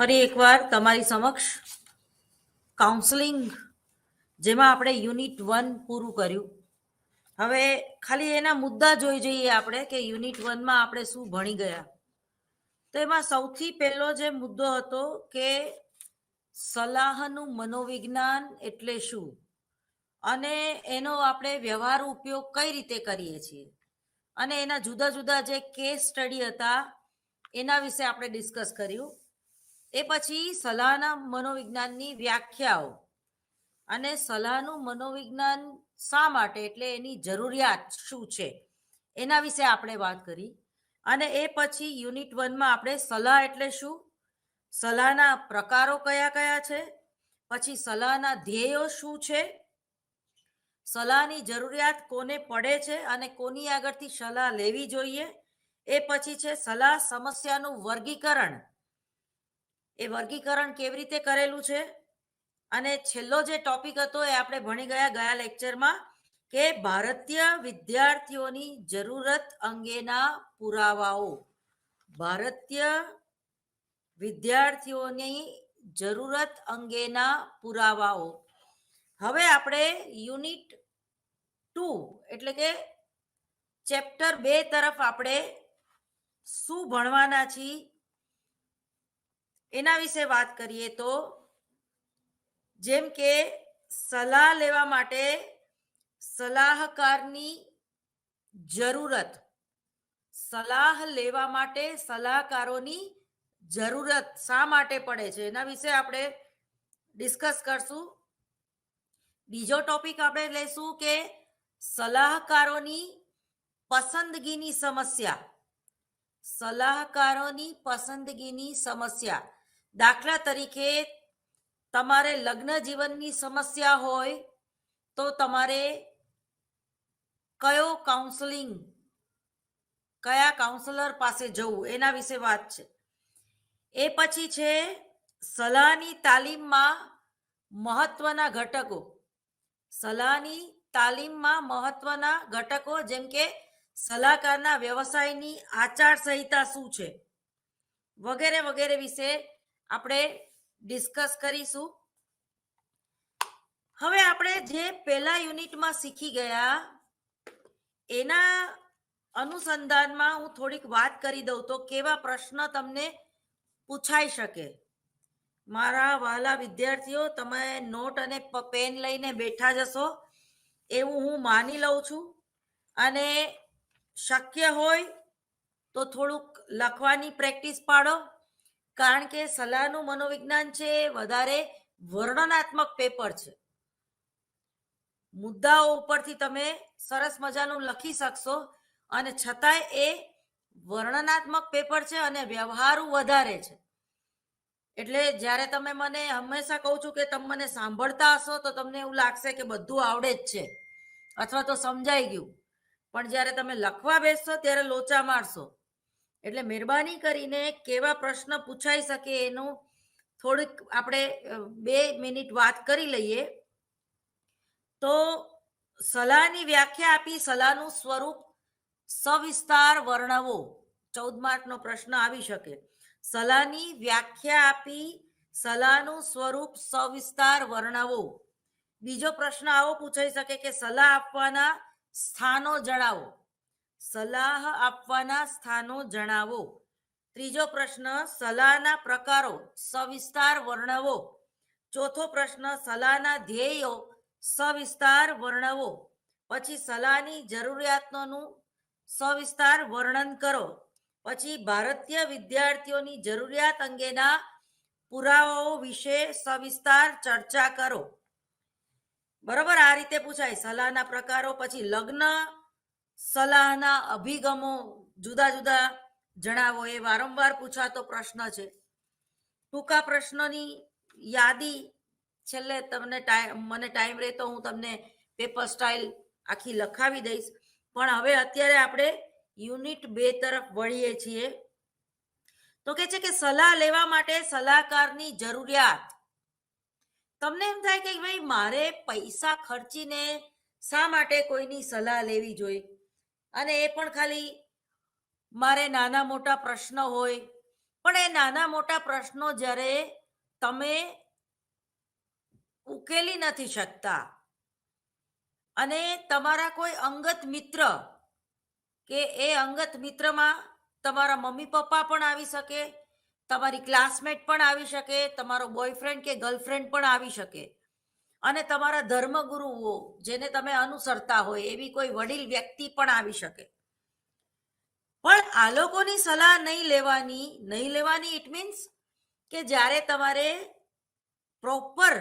ફરી એકવાર તમારી સમક્ષ કાઉન્સેલિંગ જેમાં આપણે યુનિટ 1 પૂરું કર્યું. હવે ખાલી એના મુદ્દા જોઈ જઈએ આપણે કે યુનિટ 1માં આપણે શું ભણી ગયા. તો એમાં સૌથી પહેલો જે મુદ્દો હતો કે સલાહનું મનોવિજ્ઞાન એટલે શું અને એનો આપણે વ્યવહારુ ઉપયોગ કઈ રીતે કરીએ છીએ અને એના જુદા જુદા જે કેસ સ્ટડી હતા એના વિશે આપણે ડિસ્કસ કર્યું. એ પછી સલાહના મનોવિજ્ઞાનની વ્યાખ્યાઓ અને સલાહનું મનોવિજ્ઞાન શા માટે એટલે એની જરૂરિયાત શું છે એના વિશે આપણે વાત કરી. અને એ પછી યુનિટ 1માં આપણે સલાહ એટલે શું, સલાહના પ્રકારો કયા કયા છે, પછી સલાહના ધ્યેયો શું છે, સલાહની જરૂરિયાત કોને પડે છે અને કોની આગળથી સલાહ લેવી જોઈએ, એ પછી છે સલાહ સમસ્યાનું વર્ગીકરણ, એ વર્ગીકરણ કેવી રીતે કરેલું છે. અને છેલ્લો જે ટોપિક હતો એ આપણે ભણી ગયા લેક્ચરમાં કે ભારતીય વિદ્યાર્થીઓની જરૂરત અંગેના પુરાવાઓ, ભારતીય વિદ્યાર્થીઓની જરૂરત અંગેના પુરાવાઓ. હવે આપણે યુનિટ 2 એટલે કે ચેપ્ટર 2 તરફ આપણે શું ભણવાના છીએ એના વિશે વાત કરીએ. તો જેમ કે સલાહ લેવા માટે સલાહકારની જરૂરત, સલાહ લેવા માટે સલાહકારોની જરૂરત શા માટે પડે છે એના વિશે આપણે ડિસ્કસ કરશું. બીજો ટોપિક આપણે લઈશું કે સલાહકારોની પસંદગીની સમસ્યા, સલાહકારોની પસંદગીની સમસ્યા. દાખલા તરીકે તમારે લગ્ન જીવનની સમસ્યા હોય તો તમારે કયો કાઉન્સેલિંગ, કયા કાઉન્સલર પાસે જવું એના વિશે વાત છે. એ પછી છે સલાહની તાલીમમાં મહત્વના ઘટકો, સલાહની તાલીમમાં મહત્વના ઘટકો જેમ કે સલાહકારના વ્યવસાયની આચારસંહિતા શું છે વગેરે વગેરે વિશે આપણે ડિસ્કસ કરીશું. હવે આપણે જે પહેલા યુનિટમાં શીખી ગયા એના અનુસંધાનમાં હું થોડીક વાત કરી દઉં તો કેવા પ્રશ્ન તમને પૂછાઈ શકે. મારા વહાલા વિદ્યાર્થીઓ, તમે નોટ અને પેન લઈને બેઠા જશો એવું હું માની લઉં છું. અને શક્ય હોય તો થોડુંક લખવાની પ્રેક્ટિસ પાડો, કારણ કે સલાહનું મનોવિજ્ઞાન છે વધારે વર્ણનાત્મક પેપર છે. મુદ્દાઓ ઉપરથી તમે સરસ મજાનું લખી શકશો અને છતાંય એ વર્ણનાત્મક પેપર છે અને વ્યવહારુ વધારે છે. એટલે જ્યારે તમે મને હંમેશા કહું છું કે તમે મને સાંભળતા હશો તો તમને એવું લાગશે કે બધું આવડે જ છે અથવા તો સમજાઈ ગયું, પણ જ્યારે તમે લખવા બેસશો ત્યારે લોચા મારશો. એટલે મહેરબાની કરીને કેવા પ્રશ્ન પૂછાઈ શકે એનું થોડીક આપણે 2 મિનિટ વાત કરી લઈએ. તો સલાહની વ્યાખ્યા આપી, સલાહનું સ્વરૂપ સવિસ્તાર વર્ણવો, 14 માર્કનો પ્રશ્ન આવી શકે. સલાહની વ્યાખ્યા આપી, સલાહનું સ્વરૂપ સવિસ્તાર વર્ણવો. બીજો પ્રશ્ન આવો પૂછાઈ શકે કે સલાહ આપવાના સ્થાનો જણાવો, સલાહ આપવાના સ્થાનો જણાવો. ત્રીજો પ્રશ્ન સલાહના પ્રકારો સવિસ્તાર વર્ણવો. ચોથો પ્રશ્ન સલાહના ધ્યેયો સવિસ્તાર વર્ણવો. પછી સલાહની જરૂરિયાતોનું સવિસ્તાર વર્ણન કરો. પછી ભારતીય વિદ્યાર્થીઓની જરૂરિયાત અંગેના પુરાવાઓ વિશે સવિસ્તાર ચર્ચા કરો. બરાબર, આ રીતે પૂછાય સલાહના પ્રકારો. પછી લગ્ન સલાહના અભિગમો જુદા જુદા જણાવો, એ વારંવાર પૂછાતો પ્રશ્ન છે. ટૂંકા પ્રશ્નોની યાદી છેલ્લે તમને મને ટાઈમ રહે તો હું તમને પેપર સ્ટાઇલ આખી લખાવી દઈશ. પણ હવે અત્યારે આપણે યુનિટ 2 તરફ વળીએ છીએ. તો કે છે કે સલાહ લેવા માટે સલાહકારની જરૂરિયાત. તમને એમ થાય કે ભાઈ મારે પૈસા ખર્ચીને શા માટે કોઈની સલાહ લેવી જોઈએ, અને એ પણ ખાલી મારે નાના મોટા પ્રશ્ન હોય પણ એ નાના મોટા પ્રશ્નો જ્યારે તમે ઉકેલી નથી શકતા અને તમારા કોઈ અંગત મિત્ર કે એ અંગત મિત્રમાં તમારા મમ્મી પપ્પા પણ આવી શકે, તમારી ક્લાસમેટ પણ આવી શકે, તમારો બોયફ્રેન્ડ કે ગર્લફ્રેન્ડ પણ આવી શકે અને તમારા ધર્મગુરુઓ જેને તમે અનુસરતા હોય એવી કોઈ વડીલ વ્યક્તિ પણ આવી શકે. પણ આ લોકોની સલાહ નહીં લેવાની ઇટ મીન્સ કે જ્યારે તમારે પ્રોપર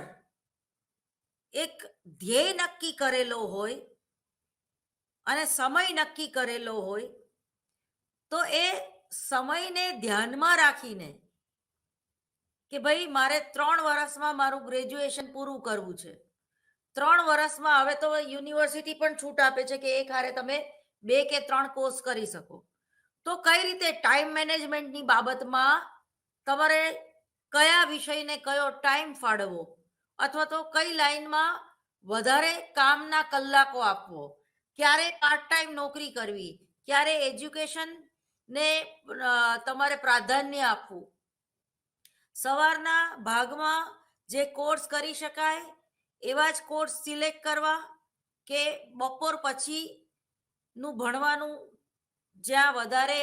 એક ધ્યેય નક્કી કરેલો હોય અને સમય નક્કી કરેલો હોય તો એ સમયને ધ્યાનમાં રાખીને કે ભાઈ મારે 3 વર્ષમાં મારું ગ્રેજ્યુએશન પૂરું કરવું છે, 3 વર્ષમાં હવે તો યુનિવર્સિટી પણ છૂટ આપે છે કે એક હારે તમે 2 કે 3 કોર્સ કરી શકો. તો કઈ રીતે ટાઈમ મેનેજમેન્ટની બાબતમાં તમારે કયા વિષયને કયો ટાઈમ ફાળવવો અથવા તો કઈ લાઈનમાં વધારે કામના કલાકો આપવો, ક્યારે પાર્ટ ટાઈમ નોકરી કરવી, ક્યારે એજ્યુકેશનને તમારે પ્રાધાન્ય આપવું, સવારના ભાગમાં જે કોર્સ કરી શકાય એવા જ કોર્સ સિલેક્ટ કરવા કે બપોર પછીનું ભણવાનું જ્યાં વધારે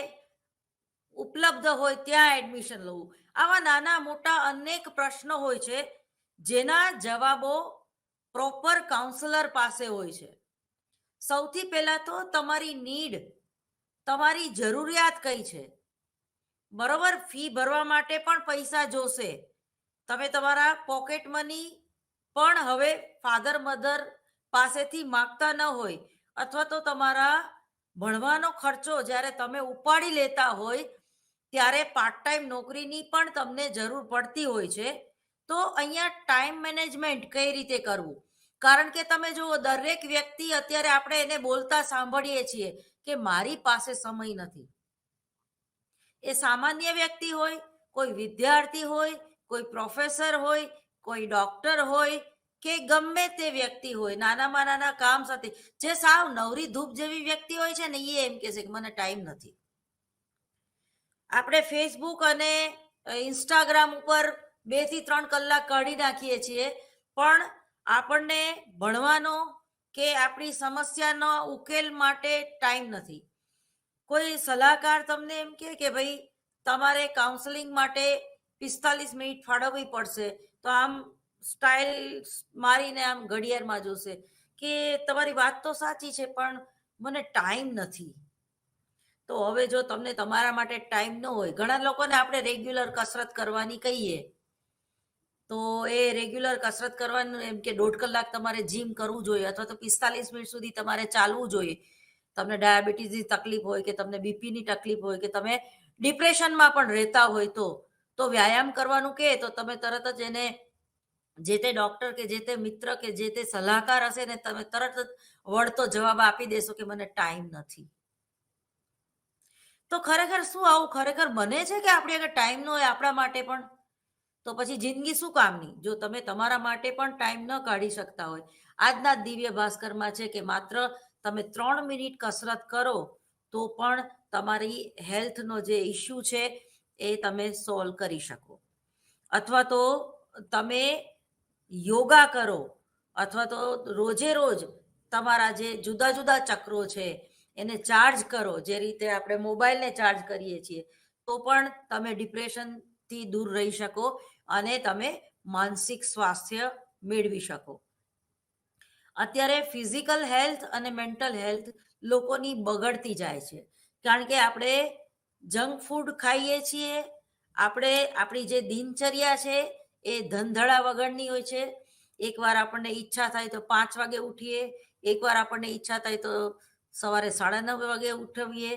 ઉપલબ્ધ હોય ત્યાં એડમિશન લેવું. આવા નાના મોટા અનેક પ્રશ્નો હોય છે જેના જવાબો પ્રોપર કાઉન્સલર પાસે હોય છે. સૌથી પહેલા તો તમારી નીડ, તમારી જરૂરિયાત કઈ છે. બરોબર, ફી ભરવા માટે પણ પૈસા જોશે. તમે તમારા પોકેટ મની પણ હવે ફાધર મધર પાસેથી માગતા ન હોય અથવા તો તમારા ભણવાનો ખર્ચો જ્યારે તમે ઉપાડી લેતા હોય ત્યારે પાર્ટ ટાઈમ નોકરીની પણ તમને જરૂર પડતી હોય છે. તો અહીંયા ટાઈમ મેનેજમેન્ટ કઈ રીતે કરવું, કારણ કે તમે જુઓ દરેક વ્યક્તિ અત્યારે આપણે એને બોલતા સાંભળીએ છીએ કે મારી પાસે સમય નથી. એ સામાન્ય વ્યક્તિ હોય, કોઈ વિદ્યાર્થી હોય, કોઈ પ્રોફેસર હોય, કોઈ ડોક્ટર હોય કે ગમે તે વ્યક્તિ હોય, નાનામાં નાના કામ સાથે જે સાવ નવરી ધૂપ જેવી વ્યક્તિ હોય છે ને એ એમ કહે છે કે મને ટાઈમ નથી. આપણે ફેસબુક અને ઇન્સ્ટાગ્રામ ઉપર 2 થી 3 કલાક કાઢી નાખીએ છીએ પણ આપણને ભણવાનો કે આપણી સમસ્યાનો ઉકેલ માટે ટાઈમ નથી. કોઈ સલાહકાર તમને એમ કે ભાઈ તમારે કાઉન્સેલિંગ માટે 45 મિનિટ ફાળવવી પડશે, તો આમ સ્ટાઇલ મારીને આમ ઘડિયાળમાં જોશે કે તમારી વાત તો સાચી છે પણ મને ટાઈમ નથી. તો હવે જો તમને તમારા માટે ટાઈમ ન હોય, ઘણા લોકોને આપણે રેગ્યુલર કસરત કરવાની કહીએ તો એ રેગ્યુલર કસરત કરવાનું એમ કે 1.5 કલાક તમારે જીમ કરવું જોઈએ અથવા તો 45 મિનિટ સુધી તમારે ચાલવું જોઈએ. તમને ડાયાબિટીસની તકલીફ હોય કે તમને બીપીની તકલીફ હોય કે તમે ડિપ્રેશનમાં પણ રહેતા હોય તો વ્યાયામ કરવાનું કહે તો તમે તરત જ એને જે તે ડોક્ટર કે જે તે મિત્ર કે જે તે સલાહકાર હશે ને તમે તરત જ વળતો જવાબ આપી દેશો કે મને ટાઈમ નથી. તો ખરેખર શું આવું ખરેખર બને છે કે આપણી આગળ ટાઈમ ન હોય આપણા માટે પણ? તો પછી જિંદગી શું કામની જો તમે તમારા માટે પણ ટાઈમ ન કાઢી શકતા હોય. આજના દિવ્ય ભાસ્કરમાં છે કે માત્ર તમે 3 મિનિટ કસરત કરો તો પણ તમારી હેલ્થનો જે ઇશ્યુ છે એ તમે સોલ્વ કરી શકો. અથવા તો તમે યોગા કરો અથવા તો રોજે રોજ તમારા જે જુદા જુદા ચક્રો છે એને ચાર્જ કરો, જે રીતે આપણે મોબાઈલને ચાર્જ કરીએ છીએ તો પણ તમે ડિપ્રેશનથી દૂર રહી શકો અને તમે માનસિક સ્વાસ્થ્ય મેળવી શકો. અત્યારે ફિઝિકલ હેલ્થ અને મેન્ટલ હેલ્થ લોકોની બગડતી જાય છે કારણ કે આપણે જંક ફૂડ ખાઈએ છીએ. આપણે આપણી જે દિનચર્યા છે એ ધંધડા વગરની હોય છે. એકવાર આપણને ઈચ્છા થાય તો 5 વાગે ઉઠીએ, એકવાર આપણને ઈચ્છા થાય તો સવારે 9:30 વાગે ઉઠવીએ,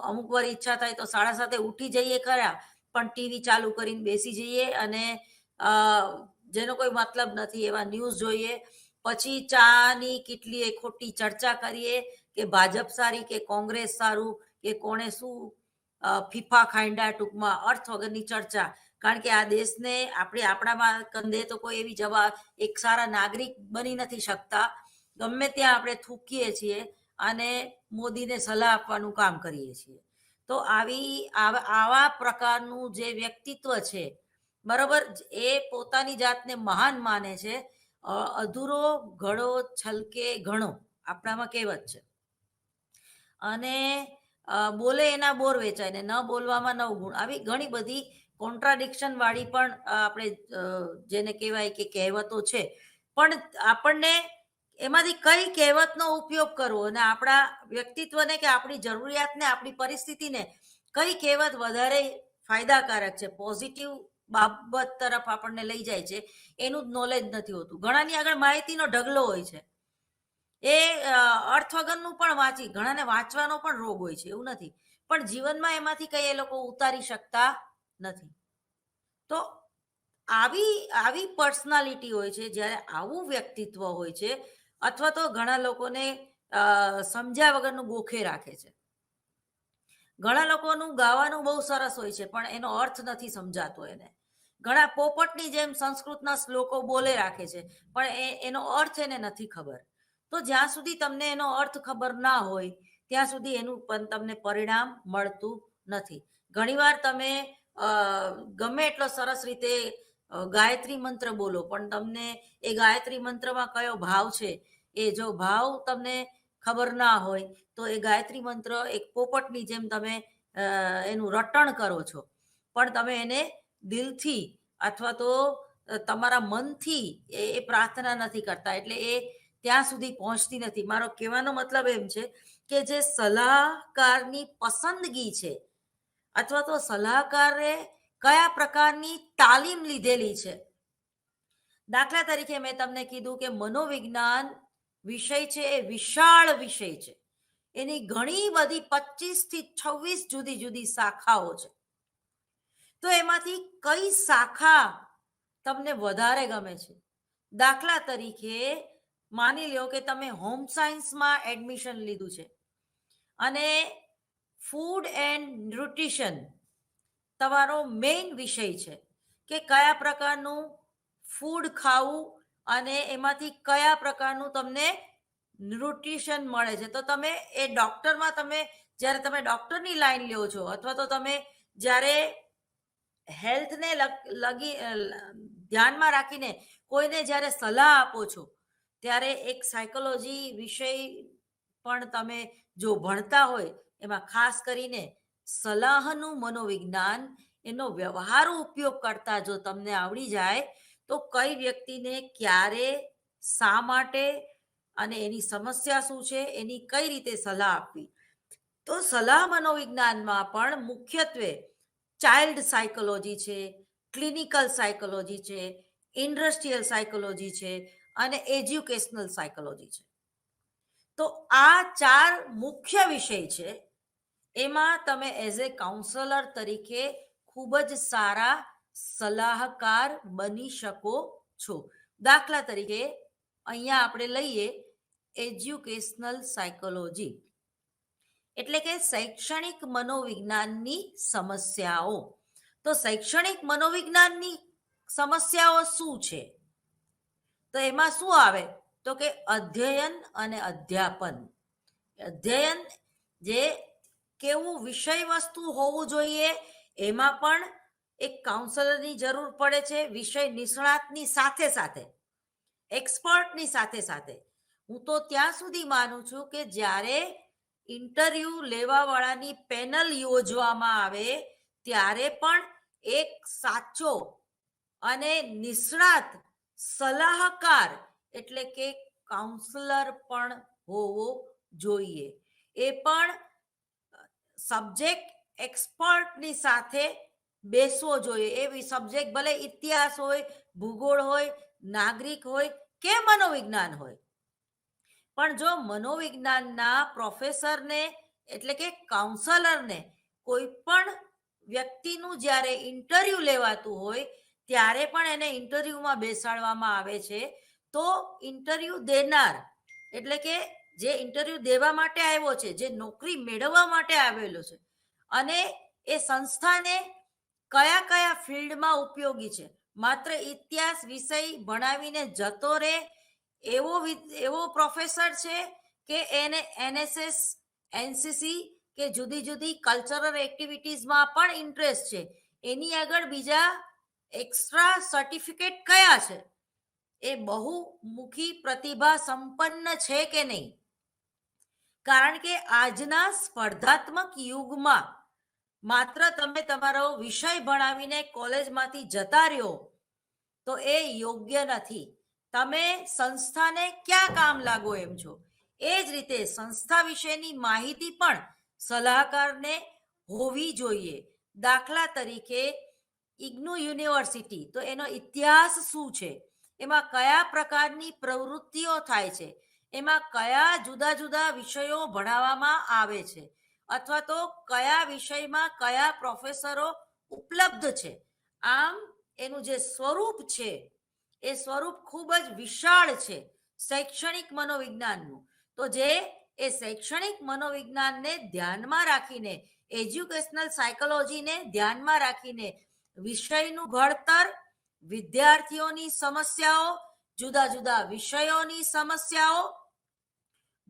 અમુક વાર ઈચ્છા થાય તો 7:30 ઉઠી જઈએ ખરા પણ ટીવી ચાલુ કરીને બેસી જઈએ અને જેનો કોઈ મતલબ નથી એવા ન્યૂઝ જોઈએ. પછી ચાની કેટલી ખોટી ચર્ચા કરીએ કે ભાજપ સારી કે કોંગ્રેસ સારું કે કોણે શું ફીફા ખાંડા, ટૂંકમાં અર્થ વગરની ચર્ચા. કારણ કે આ દેશને આપણામાં કંદે તો કોઈ એવી એક સારા નાગરિક બની નથી શકતા. ગમે ત્યાં આપણે થૂકીએ છીએ અને મોદીને સલાહ આપવાનું કામ કરીએ છીએ. તો તો આવા પ્રકારનું જે વ્યક્તિત્વ છે, બરોબર, એ પોતાની જાતને મહાન માને છે. અધૂરો ઘડો છલકે ઘણો, આપણામાં કહેવત છે. અને બોલે એના બોર વેચાય ને ન બોલવામાં નવ ગુણ, આવી ઘણી બધી કોન્ટ્રાડિક્શન વાળી પણ આપણે જેને કહેવાય કે કહેવતો છે. પણ આપણને એમાંથી કઈ કહેવતનો ઉપયોગ કરવો અને આપણા વ્યક્તિત્વને કે આપણી જરૂરિયાતને, આપણી પરિસ્થિતિને કઈ કહેવત વધારે ફાયદાકારક છે, પોઝિટિવ બાબત તરફ આપણને લઈ જાય છે, એનું જ નોલેજ નથી હોતું. ઘણાની આગળ માહિતીનો ઢગલો હોય છે, એ અર્થ વગરનું પણ વાંચી, ઘણાને વાંચવાનો પણ રોગ હોય છે, એવું નથી, પણ જીવનમાં એમાંથી કઈ એ લોકો ઉતારી શકતા નથી. તો આવી પર્સનાલિટી હોય છે, જ્યારે આવું વ્યક્તિત્વ હોય છે, અથવા તો ઘણા લોકોને સમજ્યા વગરનું ગોખે રાખે છે. ઘણા લોકોનું ગાવાનું બહુ સરસ હોય છે, પણ એનો અર્થ નથી સમજાતો એને. ઘણા પોપટની જેમ સંસ્કૃતના શ્લોકો બોલે રાખે છે, પણ એનો અર્થ એને નથી ખબર. તો જ્યાં સુધી તમને એનો અર્થ ખબર ના હોય ત્યાં સુધી એનું પણ તમને પરિણામ મળતું નથી. ઘણીવાર તમે ગમે એટલો સરસ રીતે ગાયત્રી મંત્ર બોલો, પણ તમને એ ગાયત્રી મંત્રમાં કયો ભાવ છે, એ જો ભાવ તમને ખબર ના હોય તો એ ગાયત્રી મંત્ર એક પોપટની જેમ તમે એનું રટણ કરો છો, પણ તમે એને દિલથી અથવા તો તમારા મનથી એ પ્રાર્થના નથી કરતા, એટલે એ ત્યાં સુધી પહોંચતી નથી. મારો કહેવાનો મતલબ એમ છે કે જે સલાહકારની પસંદગી છે, અથવા તો સલાહકારે કયા પ્રકારની તાલીમ લીધેલી છે. દાખલા તરીકે મેં તમને કીધું કે મનોવિજ્ઞાન વિષય છે એ વિશાળ વિષય છે, એની ઘણી બધી 25 થી 26 જુદી જુદી શાખાઓ છે. તો એમાંથી કઈ શાખા તમને વધારે ગમે છે? દાખલા તરીકે માની લો કે તમે હોમ સાયન્સમાં એડમિશન લીધું છે અને ફૂડ એન્ડ ન્યુટ્રિશન તમારો મેઇન વિષય છે કે કયા પ્રકારનું ફૂડ ખાવું અને એમાંથી કયા પ્રકારનું તમને ન્યુટ્રિશન મળે છે. તો તમે એ ડૉક્ટરમાં જ્યારે તમે ડૉક્ટરની લાઈન લ્યો છો, અથવા તો તમે જ્યારે હેલ્થને ધ્યાનમાં રાખીને કોઈને જ્યારે સલાહ આપો છો, ત્યારે એક સાયકોલોજી વિષય પણ તમે જો ભણતા હોય, એમાં ખાસ કરીને સલાહનું મનોવિજ્ઞાન, એનો વ્યવહારુ ઉપયોગ કરતા જો તમને આવડી જાય તો કઈ વ્યક્તિને ક્યારે, શા માટે અને એની સમસ્યા શું છે, એની કઈ રીતે સલાહ આપવી. તો સલાહ મનોવિજ્ઞાનમાં પણ મુખ્યત્વે ચાઇલ્ડ સાયકોલોજી છે, ક્લિનિકલ સાયકોલોજી છે, ઇન્ડસ્ટ્રીયલ સાયકોલોજી છે અને એજ્યુકેશનલ સાયકોલોજી છે. તો આ 4 મુખ્ય વિષય છે. એમાં તમે એઝ એ કાઉન્સલર તરીકે ખૂબ જ સારા સલાહકાર બની શકો છો. દાખલા તરીકે અહીંયા આપણે લઈએ એજ્યુકેશનલ સાયકોલોજી, એટલે કે શૈક્ષણિક મનોવિજ્ઞાનની સમસ્યાઓ. તો શૈક્ષણિક મનોવિજ્ઞાનની સમસ્યાઓ શું છે? તો એમાં શું આવે તો કે અધ્યયન અને અધ્યાપન. અધ્યયન જે કેવું વિષય વસ્તુ હોવું જોઈએ, એમાં પણ એક કાઉન્સલરની જરૂર પડે છે, વિષય નિષ્ણાતની સાથે સાથે, એક્સપર્ટની સાથે સાથે. હું તો ત્યાં સુધી માનું છું કે જ્યારે ઇન્ટરવ્યૂ લેવાવાળાની પેનલ યોજવામાં આવે ત્યારે પણ એક સાચો અને નિષ્ણાત સલાહકાર એટલે કે કાઉન્સલર પણ હોવો જોઈએ. એ પણ સબ્જેક્ટ એક્સપર્ટની સાથે બેસવો જોઈએ. એ સબ્જેક્ટ ભલે ઇતિહાસ હોય, ભૂગોળ હોય, નાગરિક હોય કે મનોવિજ્ઞાન હોય, પણ જો મનોવિજ્ઞાનના પ્રોફેસરને એટલે કે કાઉન્સલરને કોઈ પણ વ્યક્તિનું જ્યારે ઇન્ટરવ્યૂ લેવાતું હોય ત્યારે પણ એને ઇન્ટરવ્યૂમાં બેસાડવામાં આવે છે. તો ઇન્ટરવ્યૂ દેનાર એટલે કે જે ઇન્ટરવ્યૂ દેવા માટે આવ્યો છે, જે નોકરી મેળવવા માટે આવેલો છે, અને એ સંસ્થાને કયા કયા ફિલ્ડમાં ઉપયોગી છે, માત્ર ઇતિહાસ વિષય ભણાવીને જતો રહે એવો પ્રોફેસર છે કે એને NSS, NCC કે જુદી જુદી કલ્ચરલ એક્ટિવિટીઝમાં પણ ઇન્ટરેસ્ટ છે, એની આગળ બીજા એક્સ્ટ્રા સર્ટિફિકેટ કયા છે, એ બહુમુખી પ્રતિભા સંપન્ન છે કે નહીં? કારણ કે આજના સ્પર્ધાત્મક યુગમાં માત્ર તમે તમારો વિષય ભણાવીને કોલેજમાંથી જતા રહ્યો તો એ યોગ્ય નથી. તમે સંસ્થાને ક્યાં કામ લાગો એમ છો, એ જ રીતે સંસ્થા વિશેની માહિતી પણ સલાહકારને હોવી જોઈએ. દાખલા તરીકે ઇગ્નુ યુનિવર્સિટી, તો એનો ઇતિહાસ શું છે, એમાં કયા પ્રકારની પ્રવૃત્તિઓ થાય છે, એમાં કયા જુદા જુદા વિષયો ભણાવવામાં આવે છે, અથવા તો કયા વિષયમાં કયા પ્રોફેસરો ઉપલબ્ધ છે. આમ એનું જે સ્વરૂપ છે એ સ્વરૂપ ખૂબ જ વિશાળ છે શૈક્ષણિક મનોવિજ્ઞાનનું. તો જે એ શૈક્ષણિક મનોવિજ્ઞાનને ધ્યાનમાં રાખીને, એજ્યુકેશનલ સાયકોલોજીને ધ્યાનમાં રાખીને વિષયનું ઘડતર, વિદ્યાર્થીઓની સમસ્યાઓ, જુદા જુદા વિષયોની સમસ્યાઓ,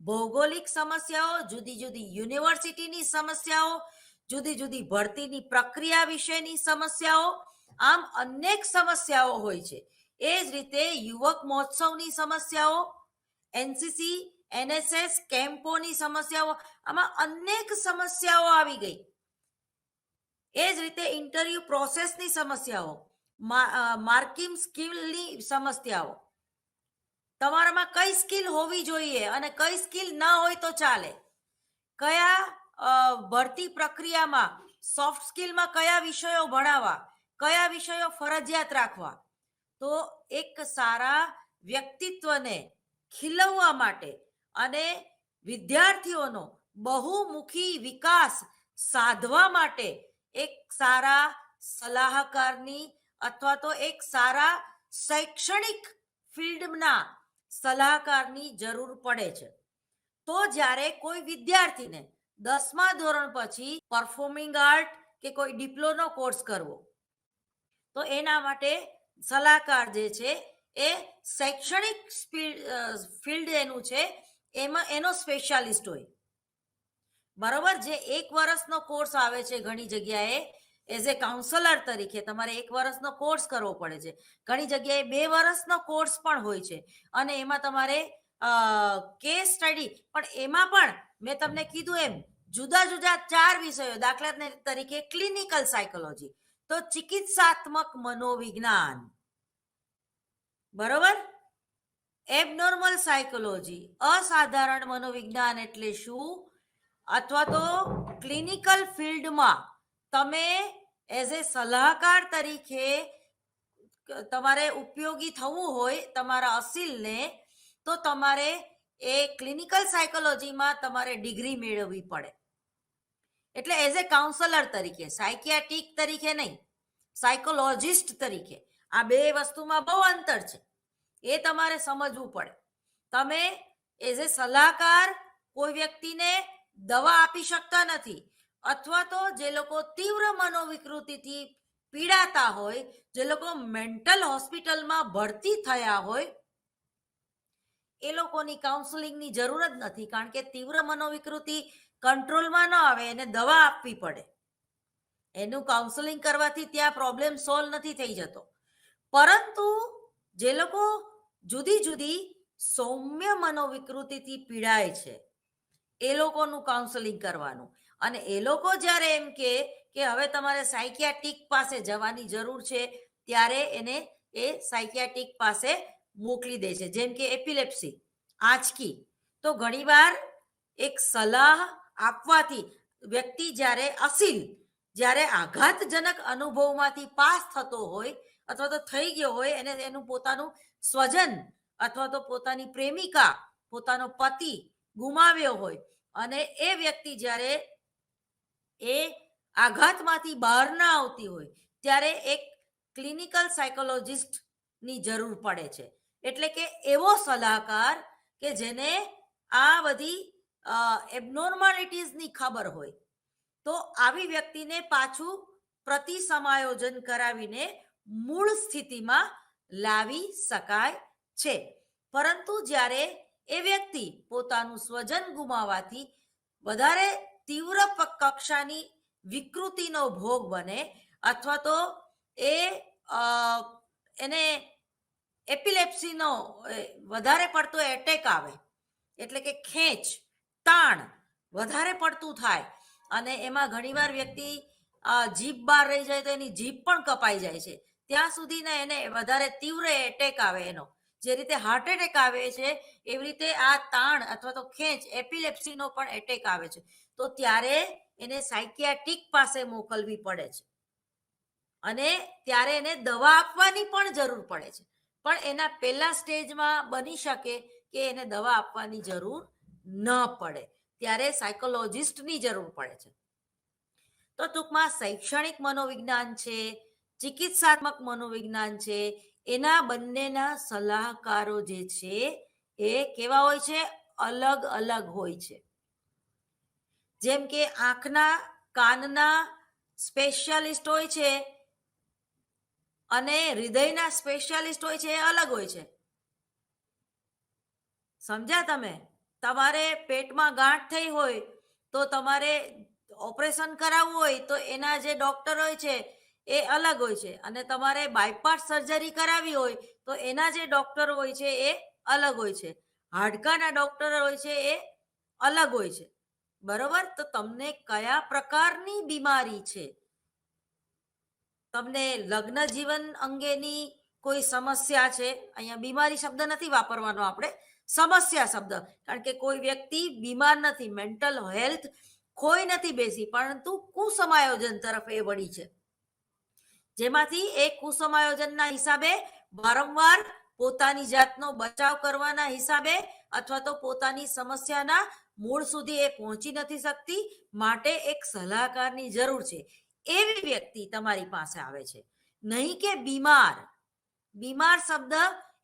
ભૌગોલિક સમસ્યાઓ, જુદી જુદી યુનિવર્સિટીની સમસ્યાઓ, જુદી જુદી ભરતીની પ્રક્રિયા વિશેની સમસ્યાઓ, આમ અનેક સમસ્યાઓ હોય છે. એ જ રીતે યુવક મહોત્સવની સમસ્યાઓ, એનસીસી એનએસએસ કેમ્પોની સમસ્યાઓ, આમાં અનેક સમસ્યાઓ આવી ગઈ. એ જ રીતે ઇન્ટરવ્યુ પ્રોસેસની સમસ્યાઓ, માર્કિંગ સ્કિલની સમસ્યાઓ, તમારામાં કઈ સ્કિલ હોવી જોઈએ અને કઈ સ્કિલ ના હોય તો ચાલે, કયા ભરતી પ્રક્રિયામાં સોફ્ટ સ્કિલમાં કયા વિષયો ભણાવવા, કયા વિષયો ફરજિયાત રાખવા. તો એક સારા વ્યક્તિત્વને ખીલવવા માટે અને વિદ્યાર્થીઓનો બહુમુખી વિકાસ સાધવા માટે એક સારા સલાહકારની અથવા તો એક સારા શૈક્ષણિક ફિલ્ડના સલાહકારની જરૂર પડે છે. તો જ્યારે કોઈ વિદ્યાર્થીને 10મા ધોરણ પછી પરફોર્મિંગ આર્ટ કે કોઈ ડિપ્લોનો કોર્સ કરવો, તો એના માટે સલાહકાર જે છે એ શૈક્ષણિક ફિલ્ડ એનું છે એમાં એનો સ્પેશિયાલિસ્ટ હોય. બરોબર, જે 1 વર્ષનો કોર્સ આવે છે ઘણી જગ્યાએ એઝ એ કાઉન્સલર તરીકે તમારે 1 વર્ષનો કોર્સ કરવો પડે છે, ઘણી જગ્યાએ 2 વર્ષનો કોર્સ પણ હોય છે, અને એમાં તમારે કેસ સ્ટડી, પણ એમાં પણ મેં તમને કીધું એમ જુદા જુદા 4 વિષયો, દાખલા તરીકે ક્લિનિકલ સાયકોલોજી, તો ચિકિત્સાત્મક મનોવિજ્ઞાન, બરોબર, એબનોર્મલ સાયકોલોજી, અસાધારણ મનોવિજ્ઞાન એટલે શું, અથવા તો ક્લિનિકલ ફિલ્ડમાં તમે એઝ એ સલાહકાર તરીકે તમારે ઉપયોગી થવું હોય તમારા અસીલને, તો તમારે એ ક્લિનિકલ સાયકોલોજીમાં તમારે ડિગ્રી મેળવવી પડે. એટલે એઝ એ કાઉન્સલર તરીકે, સાયકિયાટ્રિક તરીકે નહીં, સાયકોલોજિસ્ટ તરીકે. આ 2 વસ્તુમાં બહુ અંતર છે, એ તમારે સમજવું પડે. તમે એઝ એ સલાહકાર કોઈ વ્યક્તિને દવા આપી શકતા નથી, અથવા તો જે લોકો તીવ્ર મનોવિકૃતિથી પીડાતા હોય, જે લોકો મેન્ટલ હોસ્પિટલમાં ભરતી થયા હોય, એ લોકોની કાઉન્સેલિંગની જરૂર જ નથી, કારણ કે તીવ્ર મનોવિકૃતિ કંટ્રોલમાં ન આવે, એને દવા આપવી પડે. એનું કાઉન્સેલિંગ કરવાથી ત્યાં પ્રોબ્લેમ સોલ્વ નથી થઈ જતો. પરંતુ જે લોકો જુદી જુદી સૌમ્ય મનોવિકૃતિથી પીડાય છે, એ લોકોનું કાઉન્સેલિંગ કરવાનું. અને એ લોકો જ્યારે એમ કે હવે તમારે સાયકિયાટ્રિક પાસે જવાની જરૂર છે, ત્યારે એને એ સાયકિયાટ્રિક પાસે મોકલી દે છે. જેમ કે એપિલેપ્સી, આંચકી, તો ઘણીવાર એક સલાહ આપવાથી વ્યક્તિ જ્યારે અસીલ, જ્યારે આઘાતજનક અનુભવમાંથી પાસ થતો હોય અથવા તો થઈ ગયો હોય, એને એનું પોતાનું સ્વજન અથવા તો પોતાની પ્રેમિકા, પોતાનો પતિ ગુમાવ્યો હોય, અને એ વ્યક્તિ જ્યારે એ આઘાતમાંથી બહાર ના આવતી હોય, ત્યારે એક ક્લિનિકલ સાયકોલોજિસ્ટની જરૂર પડે છે. એટલે કે એવો સલાહકાર કે જેને આ બધી એબનોર્માલિટીઝની ખબર હોય, તો આવી વ્યક્તિને પાછું પ્રતિસમાયોજન કરાવીને મૂળ સ્થિતિમાં લાવી શકાય છે. પરંતુ જ્યારે એ વ્યક્તિ પોતાનું સ્વજન ગુમાવવાથી વધારે તીવ્ર કક્ષાની વિકૃતિનો ભોગ બને અથવા તો એ એને એપિલેપ્સીનો વધારે પડતો એટેક આવે, એટલે કે ખેંચ તાણ વધારે પડતું થાય અને એમાં ઘણીવાર વ્યક્તિ જીભ બહાર રહી જાય તો એની જીભ પણ કપાઈ જાય છે, ત્યાં સુધીને એને વધારે તીવ્ર એટેક આવે. એનો જે રીતે હાર્ટ એટેક આવે છે એવી રીતે આ તાણ અથવા તો ખેંચ એપિલેપ્સીનો પણ એટેક આવે છે. તો ત્યારે એને સાયકિયાટ્રિક પાસે મોકલવી પડે છે અને ત્યારે એને દવા આપવાની પણ જરૂર પડે છે. પણ એના પહેલા સ્ટેજમાં બની શકે કે એને દવા આપવાની જરૂર ન પડે, ત્યારે સાયકોલોજિસ્ટની જરૂર પડે છે. તો ટૂંકમાં શૈક્ષણિક મનોવિજ્ઞાન છે, ચિકિત્સાત્મક મનોવિજ્ઞાન છે, એના બંનેના સલાહકારો જે છે એ કેવા હોય છે? અલગ અલગ હોય છે. જેમ કે આંખના કાનના સ્પેશિયાલિસ્ટ હોય છે અને હૃદયના સ્પેશિયાલિસ્ટ હોય છે, એ અલગ હોય છે. સમજ્યા તમે? તમારે પેટમાં ગાંઠ થઈ હોય તો તમારે ઓપરેશન કરાવવું હોય તો એના જે ડોક્ટર હોય છે એ અલગ હોય છે, અને તમારે બાયપાસ સર્જરી કરાવી હોય તો એના જે ડોક્ટર હોય છે એ અલગ હોય છે. હાડકાના ડોક્ટર હોય છે એ અલગ હોય છે. બરોબર? તો તમને કયા પ્રકારની બીમારી છે, તમને લગ્ન જીવન અંગેની કોઈ સમસ્યા છે, અહીંયા બીમારી શબ્દ નથી વાપરવાનો આપણે, સમસ્યા શબ્દ, કારણ કે કોઈ વ્યક્તિ બીમાર નથી, મેન્ટલ હેલ્થ ખોઈ નથી બેસી, પરંતુ કુસમાયોજન તરફ એ વળી છે, જેમાંથી એ કુસમાયોજનના હિસાબે વારંવાર પોતાની જાતનો બચાવ કરવાના હિસાબે અથવા તો પોતાની સમસ્યાના મૂળ સુધી એ પહોંચી નથી શકતી, માટે એક સલાહકારની જરૂર છે. એવી વ્યક્તિ તમારી પાસે આવે છે, નહીં કે બીમાર. બીમાર શબ્દ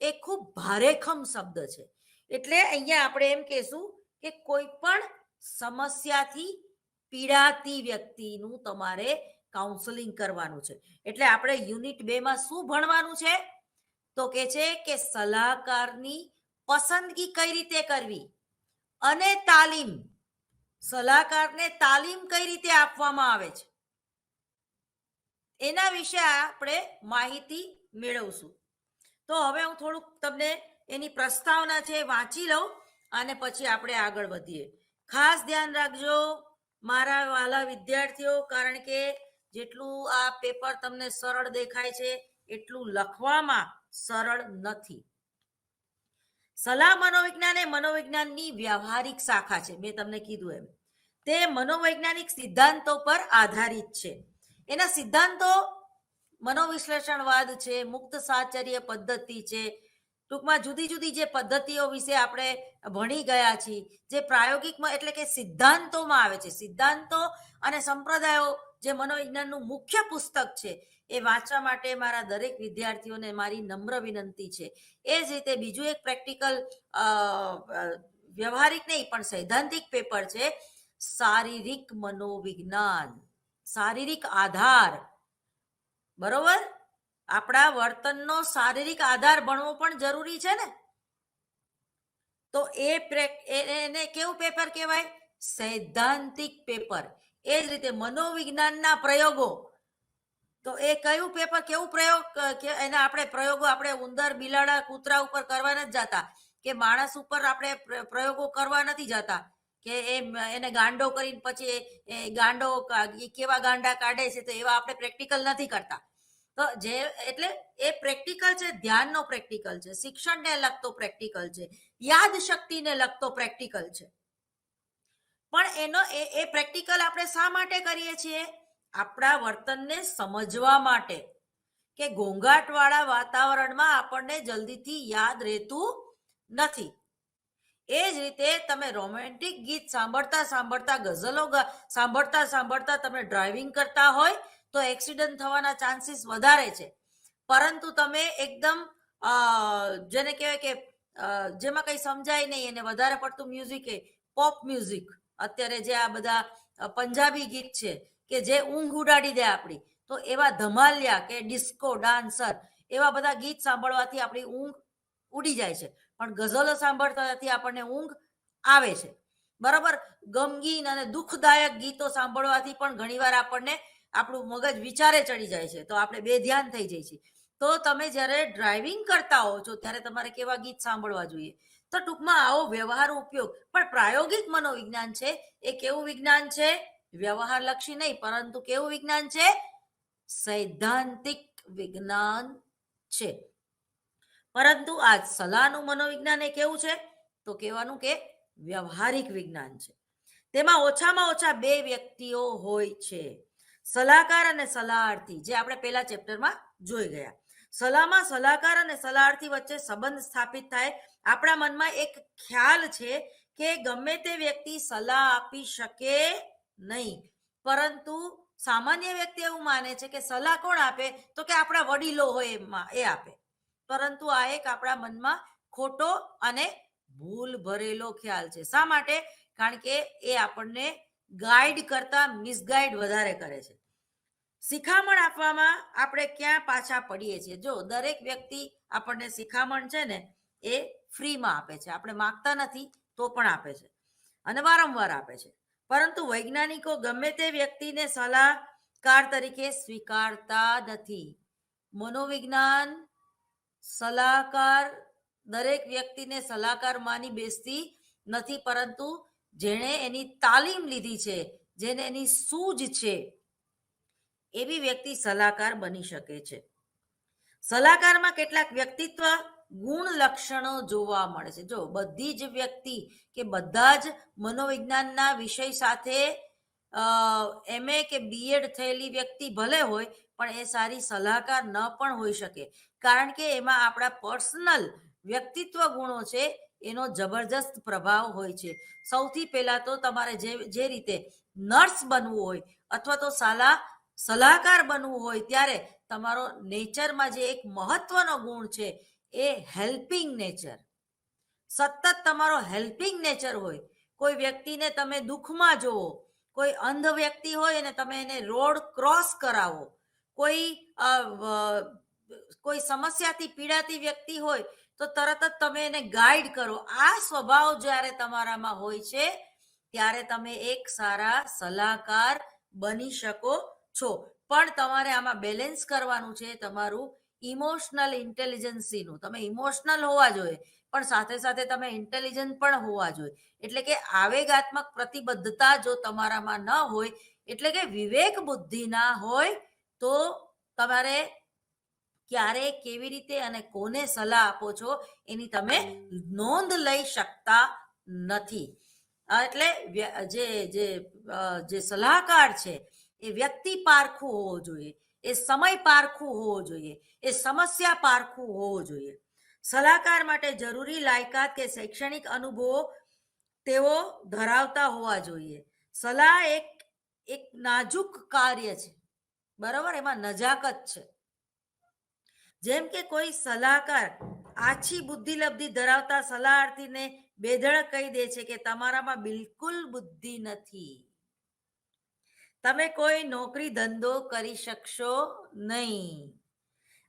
એ ખૂબ ભારેખમ શબ્દ છે. એટલે અહીંયા આપણે એમ કહેશું કે કોઈ પણ સમસ્યાથી પીડાતી વ્યક્તિનું તમારે કાઉન્સેલિંગ કરવાનું છે. એટલે આપણે યુનિટ 2 માં શું ભણવાનું છે? તો કે છે કે સલાહકારની પસંદગી કઈ રીતે કરવી અને તાલીમ, સલાહકારને તાલીમ કઈ રીતે આપવામાં આવે છે એના વિશે આપણે માહિતી મેળવશું. તો હવે હું થોડુંક તમને એની પ્રસ્તાવના છે વાંચી લઉં અને પછી આપણે આગળ વધીએ. ખાસ ધ્યાન રાખજો મારા વાલા વિદ્યાર્થીઓ, કારણ કે જેટલું આ પેપર તમને સરળ દેખાય છે એટલું લખવામાં સરળ નથી. સલાહ મનોવિજ્ઞાન એ મનોવિજ્ઞાનની વ્યવહારિક શાખા છે. મેં તમને કીધું એમ, તે મનોવૈજ્ઞાનિક સિદ્ધાંતો પર આધારિત છે. એના સિદ્ધાંતો મનોવિશ્લેષણવાદ છે, મુક્ત સાહચર્ય પદ્ધતિ છે, ટૂંકમાં જુદી જુદી જે પદ્ધતિઓ વિશે આપણે ભણી ગયા છીએ, જે પ્રાયોગિકમાં એટલે કે સિદ્ધાંતોમાં આવે છે. સિદ્ધાંતો અને સંપ્રદાયો જે મનોવિજ્ઞાનનું મુખ્ય પુસ્તક છે એ વાંચવા માટે મારા દરેક વિદ્યાર્થીઓને મારી નમ્ર વિનંતી છે. એ જ રીતે બીજું એક પ્રેક્ટિકલ વ્યવહારિક નહીં પણ સૈદ્ધાંતિક પેપર છે, શારીરિક મનોવિજ્ઞાન, શારીરિક આધાર. બરોબર? આપણા વર્તનનો શારીરિક આધાર ભણવો પણ જરૂરી છે ને. તો એને કેવું પેપર કહેવાય? સૈદ્ધાંતિક પેપર. એ જ રીતે મનોવિજ્ઞાનના પ્રયોગો, તો એ કયું પેપર, કેવું પ્રયોગ, એના આપણે પ્રયોગો આપણે ઉંદર, બિલાડા, કૂતરા ઉપર કરવા નથી જતા, કે માણસ ઉપર આપણે પ્રયોગો કરવા નથી જતા, કે એને ગાંડો કરીને પછી ગાંડો કેવા ગાંડા કાઢે છે તો એવા આપણે પ્રેક્ટિકલ નથી કરતા. તો જે એટલે એ પ્રેક્ટિકલ છે, ધ્યાનનો પ્રેક્ટિકલ છે, શિક્ષણને લગતો પ્રેક્ટિકલ છે, યાદ શક્તિને લગતો પ્રેક્ટિકલ છે. પણ એ પ્રેક્ટિકલ આપણે શા માટે કરીએ છીએ? આપણા વર્તનને સમજવા માટે, કે ઘોંઘાટવાળા વાતાવરણમાં આપણને જલ્દીથી યાદ રહેતું નથી. એ જ રીતે તમે રોમેન્ટિક ગીત સાંભળતા સાંભળતા, ગઝલો સાંભળતા સાંભળતા તમે ડ્રાઇવિંગ કરતા હોય તો એક્સિડન્ટ થવાના ચાન્સીસ વધારે છે. પરંતુ તમે એકદમ જેને કહેવાય કે જેમાં કંઈ સમજાય નહીં અને વધારે પડતું મ્યુઝિક, પોપ મ્યુઝિક, અત્યારે જે આ બધા પંજાબી ગીત છે કે જે ઊંઘ ઉડાડી દે આપણી, તો એવા ધમાલિયા કે ડિસ્કો ડાન્સર, એવા બધા ગીત સાંભળવાથી આપણી ઊંઘ ઉડી જાય છે. પણ ગઝલો સાંભળવાથી આપણને ઊંઘ આવે છે. બરાબર. ગમગીન અને દુઃખદાયક ગીતો સાંભળવાથી પણ ઘણીવાર આપણને આપણું મગજ વિચારે ચડી જાય છે, તો આપણે બેધ્યાન થઈ જઈએ છીએ. તો તમે જ્યારે ડ્રાઇવિંગ કરતા હો છો ત્યારે તમારે કેવા ગીત સાંભળવા જોઈએ? તો ટૂંકમાં આવો વ્યવહારુ ઉપયોગ. પણ પ્રાયોગિક મનોવિજ્ઞાન છે એ કેવું વિજ્ઞાન છે? વ્યવહારલક્ષી નહીં, પરંતુ કેવું વિજ્ઞાન છે? સૈદ્ધાંતિક વિજ્ઞાન છે. પરંતુ આ સલાહનું મનોવિજ્ઞાન એ કેવું છે? તો કહેવાનું કે વ્યવહારિક વિજ્ઞાન છે. તેમાં ઓછામાં ઓછા બે વ્યક્તિઓ હોય છે, સલાહકાર અને સલાહાર્થી, જે આપણે પહેલા ચેપ્ટરમાં જોઈ ગયા. સલાહમાં સલાહકાર અને સલાહાર્થી વચ્ચે સંબંધ સ્થાપિત થાય. આપણા મનમાં એક ખ્યાલ છે કે ગમે તે વ્યક્તિ સલાહ આપી શકે નહીં, પરંતુ સામાન્ય વ્યક્તિ એવું માને છે કે સલાહ કોણ આપે? તો કે આપણા વડીલો હોય એમાં એ આપે. પરંતુ આ એક આપણા મનમાં ખોટો અને ભૂલ ભરેલો ખ્યાલ છે. શા માટે? કારણ કે એ આપણને ગાઈડ કરતા મિસગાઈડ વધારે કરે છે. શિખામણ આપવામાં આપણે ક્યાં પાછા પડીએ છીએ? જો દરેક વ્યક્તિ આપણને શિખામણ છે ને એ ફ્રીમાં આપે છે, આપણે માગતા નથી તો પણ આપે છે અને વારંવાર આપે છે. પરંતુ વૈજ્ઞાનિકો ગમે તે વ્યક્તિને સલાહકાર તરીકે સ્વીકારતા નથી. મનોવિજ્ઞાન સલાહકાર દરેક વ્યક્તિને સલાહકાર માની બેસતી નથી, પરંતુ જેણે એની તાલીમ લીધી છે, જેને એની સૂઝ છે, એવી વ્યક્તિ સલાહકાર બની શકે છે. સલાહકારમાં કેટલાક વ્યક્તિત્વ ગુણ લક્ષણો જોવા મળે છે. જો બધી જ વ્યક્તિ કે બધા જ મનોવિજ્ઞાનના વિષય સાથે MA કે BEd થયેલી વ્યક્તિ ભલે હોય, પણ એ સારી સલાહકાર ન પણ હોઈ શકે, કારણ કે એમાં આપણા પર્સનલ વ્યક્તિત્વ ગુણો છે એનો જબરજસ્ત પ્રભાવ હોય છે. સૌથી પહેલા તો તમારે જે રીતે નર્સ બનવું હોય અથવા તો સલાહકાર બનવું હોય, ત્યારે તમારો નેચરમાં જે એક મહત્વનો ગુણ છે એ હેલ્પિંગ નેચર. સતત તમારો હેલ્પિંગ નેચર હોય. કોઈ વ્યક્તિને તમે દુઃખમાં જુઓ, કોઈ અંધ વ્યક્તિ હોય અને તમે એને રોડ ક્રોસ કરાવો, કોઈ સમસ્યાથી પીડાતી વ્યક્તિ હોય તો તરત જ તમે એને ગાઈડ કરો. આ સ્વભાવ જ્યારે તમારામાં હોય છે ત્યારે તમે એક સારા સલાહકાર બની શકો છો. પણ તમારે આમાં બેલેન્સ કરવાનું છે તમારું ઇમોશનલ ઇન્ટેલિજન્સીનું. તમે ઇમોશનલ હોવા જોઈએ, પણ સાથે સાથે તમે ઇન્ટેલિજન્ટ પણ હોવા જોઈએ. એટલે કે આવેગાત્મક પ્રતિબદ્ધતા જો તમારામાં ન હોય, એટલે કે વિવેક બુદ્ધિ ના હોય, તો તમારે ક્યારે કેવી રીતે અને કોને સલાહ આપો છો એની તમે નોંધ લઈ શકતા નથી. એટલે જે સલાહકાર છે એ વ્યક્તિ પારખું હોવો જોઈએ, એ સમય પારખું હોવો જોઈએ, એ સમસ્યા પારખું હોવો જોઈએ. સલાહકાર માટે જરૂરી લાયકાત કે શૈક્ષણિક અનુભવો તેઓ ધરાવતા હોવા જોઈએ. સલાહ એક નાજુક કાર્ય છે, બરાબર, એમાં નજાકત છે. જેમ કે કોઈ સલાહકાર આછી બુદ્ધિલબ્ધિ ધરાવતા સલાહાર્થીને બેધડક કહી દે છે કે તમારામાં બિલકુલ બુદ્ધિ નથી, તમે કોઈ નોકરી ધંધો કરી શકશો નહીં.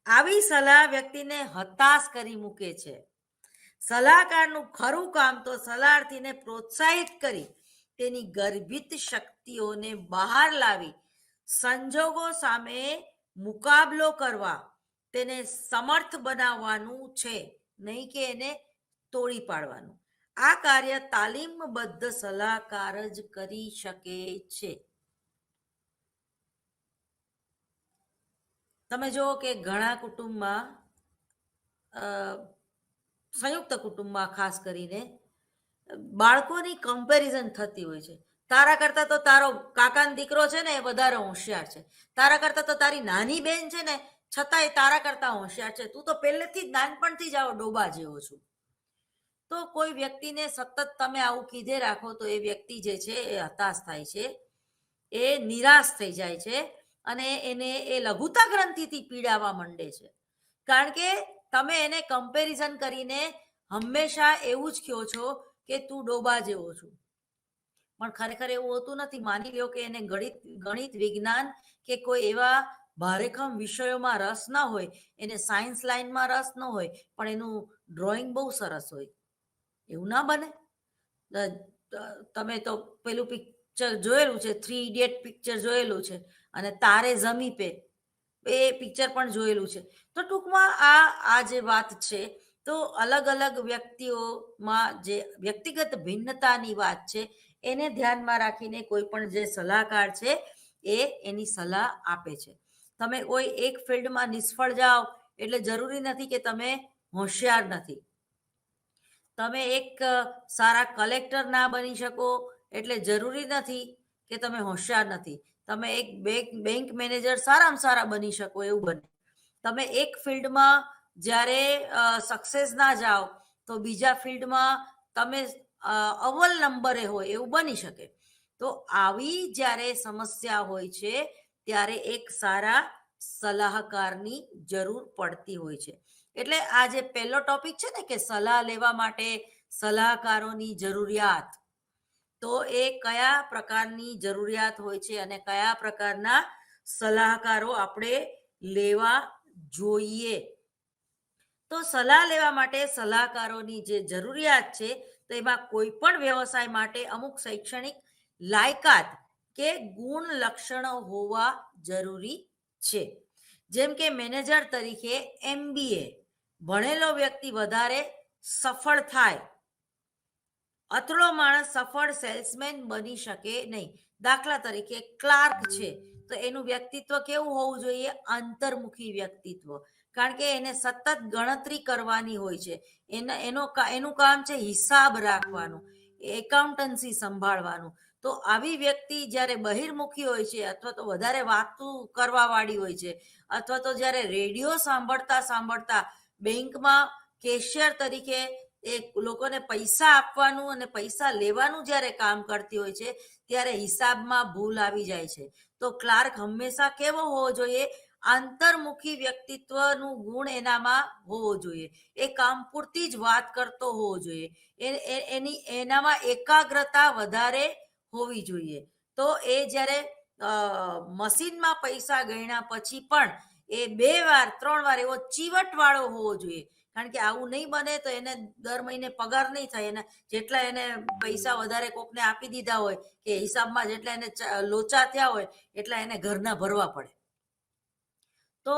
આવી સલાહ વ્યક્તિને હતાશ કરી મૂકે છે. સલાહકારનું ખરું કામ તો સલાહાર્થીને પ્રોત્સાહિત કરી તેની ગર્ભિત શક્તિઓને બહાર લાવી સંજોગો સામે મુકાબલો કરવા તેને સમર્થ બનાવવાનું છે, નહીં કે એને તોડી પાડવાનું. આ કાર્ય તાલીમબદ્ધ સલાહકાર જ કરી શકે છે. તમે જુઓ કે ઘણા કુટુંબમાં, સંયુક્ત કુટુંબમાં ખાસ કરીને બાળકોની કમ્પેરિઝન થતી હોય છે. તારા કરતા તો તારો કાકાનો દીકરો છે ને એ વધારે હોશિયાર છે, તારા કરતા તો તારી નાની બેન છે ને છતાંય તારા કરતા હોશિયાર છે, તું તો પહેલેથી જ નાનપણથી જ આવો ડોબા જેવો છું. તો કોઈ વ્યક્તિને સતત તમે આવું કીધે રાખો તો એ વ્યક્તિ જે છે એ હતાશ થાય છે, એ નિરાશ થઈ જાય છે અને એને એ લઘુતા ગ્રંથિથી પીડાવા માંડે છે. કારણ કે તમે એને કમ્પેરિઝન કરીને હંમેશા એવું જ કહો છો કે તું ડોબા જેવો છું. પણ ખરેખર એવું હોતું નથી. માની લો કે એને ગણિત વિજ્ઞાન કે કોઈ એવા ભારેખમ વિષયોમાં રસ ન હોય, એને સાયન્સ લાઈનમાં રસ ન હોય, પણ એનું ડ્રોઈંગ બહુ સરસ હોય, એવું ના બને? તમે તો પેલું પિક્ચર જોયેલું છે, 3 ઇડિયટ પિક્ચર જોયેલું છે, અને તારે ઝમી પે એ પિક્ચર પણ જોયેલું છે. તો ટૂંકમાં આ જે વાત છે, તો અલગ અલગ વ્યક્તિઓમાં જે વ્યક્તિગત ભિન્નતાની વાત છે, એને ધ્યાનમાં રાખીને કોઈ પણ જે સલાહકાર છે એ એની સલાહ આપે છે. તમે કોઈ એક ફિલ્ડમાં નિષ્ફળ જાઓ એટલે જરૂરી નથી કે તમે હોશિયાર નથી. તમે એક સારા કલેક્ટર ના બની શકો એટલે જરૂરી નથી કે તમે હોશિયાર નથી. તમે એક બેંક મેનેજર સારામાં સારા બની શકો એવું બને. તમે એક ફિલ્ડમાં જ્યારે સક્સેસ ના જાઓ તો બીજા ફિલ્ડમાં તમે અવ્વલ નંબરે હોય એવું બની શકે. તો આવી જ્યારે સમસ્યા હોય છે ત્યારે એક સારા સલાહકારની જરૂર પડતી હોય છે. એટલે આ જે પહેલો ટોપિક છે ને કે સલાહ લેવા માટે સલાહકારોની જરૂરિયાત, તો એ કયા પ્રકારની જરૂરિયાત હોય છે અને કયા પ્રકારના સલાહકારો આપણે લેવા જોઈએ. તો સલાહ લેવા માટે સલાહકારોની જે જરૂરિયાત છે, તો એમાં કોઈ પણ વ્યવસાય માટે અમુક શૈક્ષણિક લાયકાત કે ગુણ લક્ષણો હોવા જરૂરી છે. જેમ કે મેનેજર તરીકે MBA ભણેલો વ્યક્તિ વધારે સફળ થાય. અથડો માણસ સફળ સેલ્સમેન બની શકે નહીં. દાખલા તરીકે ક્લાર્ક છે તો એનું વ્યક્તિત્વ કેવું હોવું જોઈએ? અંતર્મુખી વ્યક્તિત્વ. કારણ કે એને સતત ગણતરી કરવાની હોય છે. એનું કામ છે હિસાબ રાખવાનું, એકાઉન્ટન્સી સંભાળવાનું. તો આવી વ્યક્તિ જ્યારે બહિર્મુખી હોય છે અથવા તો વધારે વાતું કરવા વાળી હોય છે, અથવા તો જ્યારે રેડિયો સાંભળતા સાંભળતા બેંકમાં કેશિયર તરીકે એ લોકોને પૈસા આપવાનું અને પૈસા લેવાનું જ્યારે કામ કરતી હોય છે ત્યારે હિસાબમાં ભૂલ આવી જાય છે. તો ક્લાર્ક હંમેશા કેવો હોવો જોઈએ? આંતરમુખી વ્યક્તિત્વનું ગુણ એનામાં હોવો જોઈએ. એ કામ પૂરતી જ વાત કરતો હોવો જોઈએ. એનામાં એકાગ્રતા વધારે હોવી જોઈએ. તો એ જ્યારે મશીનમાં પૈસા ગણ્યા પછી પણ એ 2 વાર 3 વાર એવો ચીવટ વાળો હોવો જોઈએ. કારણ કે આવું નહીં બને તો એને દર મહિને પગાર નહીં થાય. એને જેટલા એને પૈસા વધારે કોકને આપી દીધા હોય કે હિસાબમાં જેટલા એને લોચા થયા હોય એટલા એને ઘરના ભરવા પડે. તો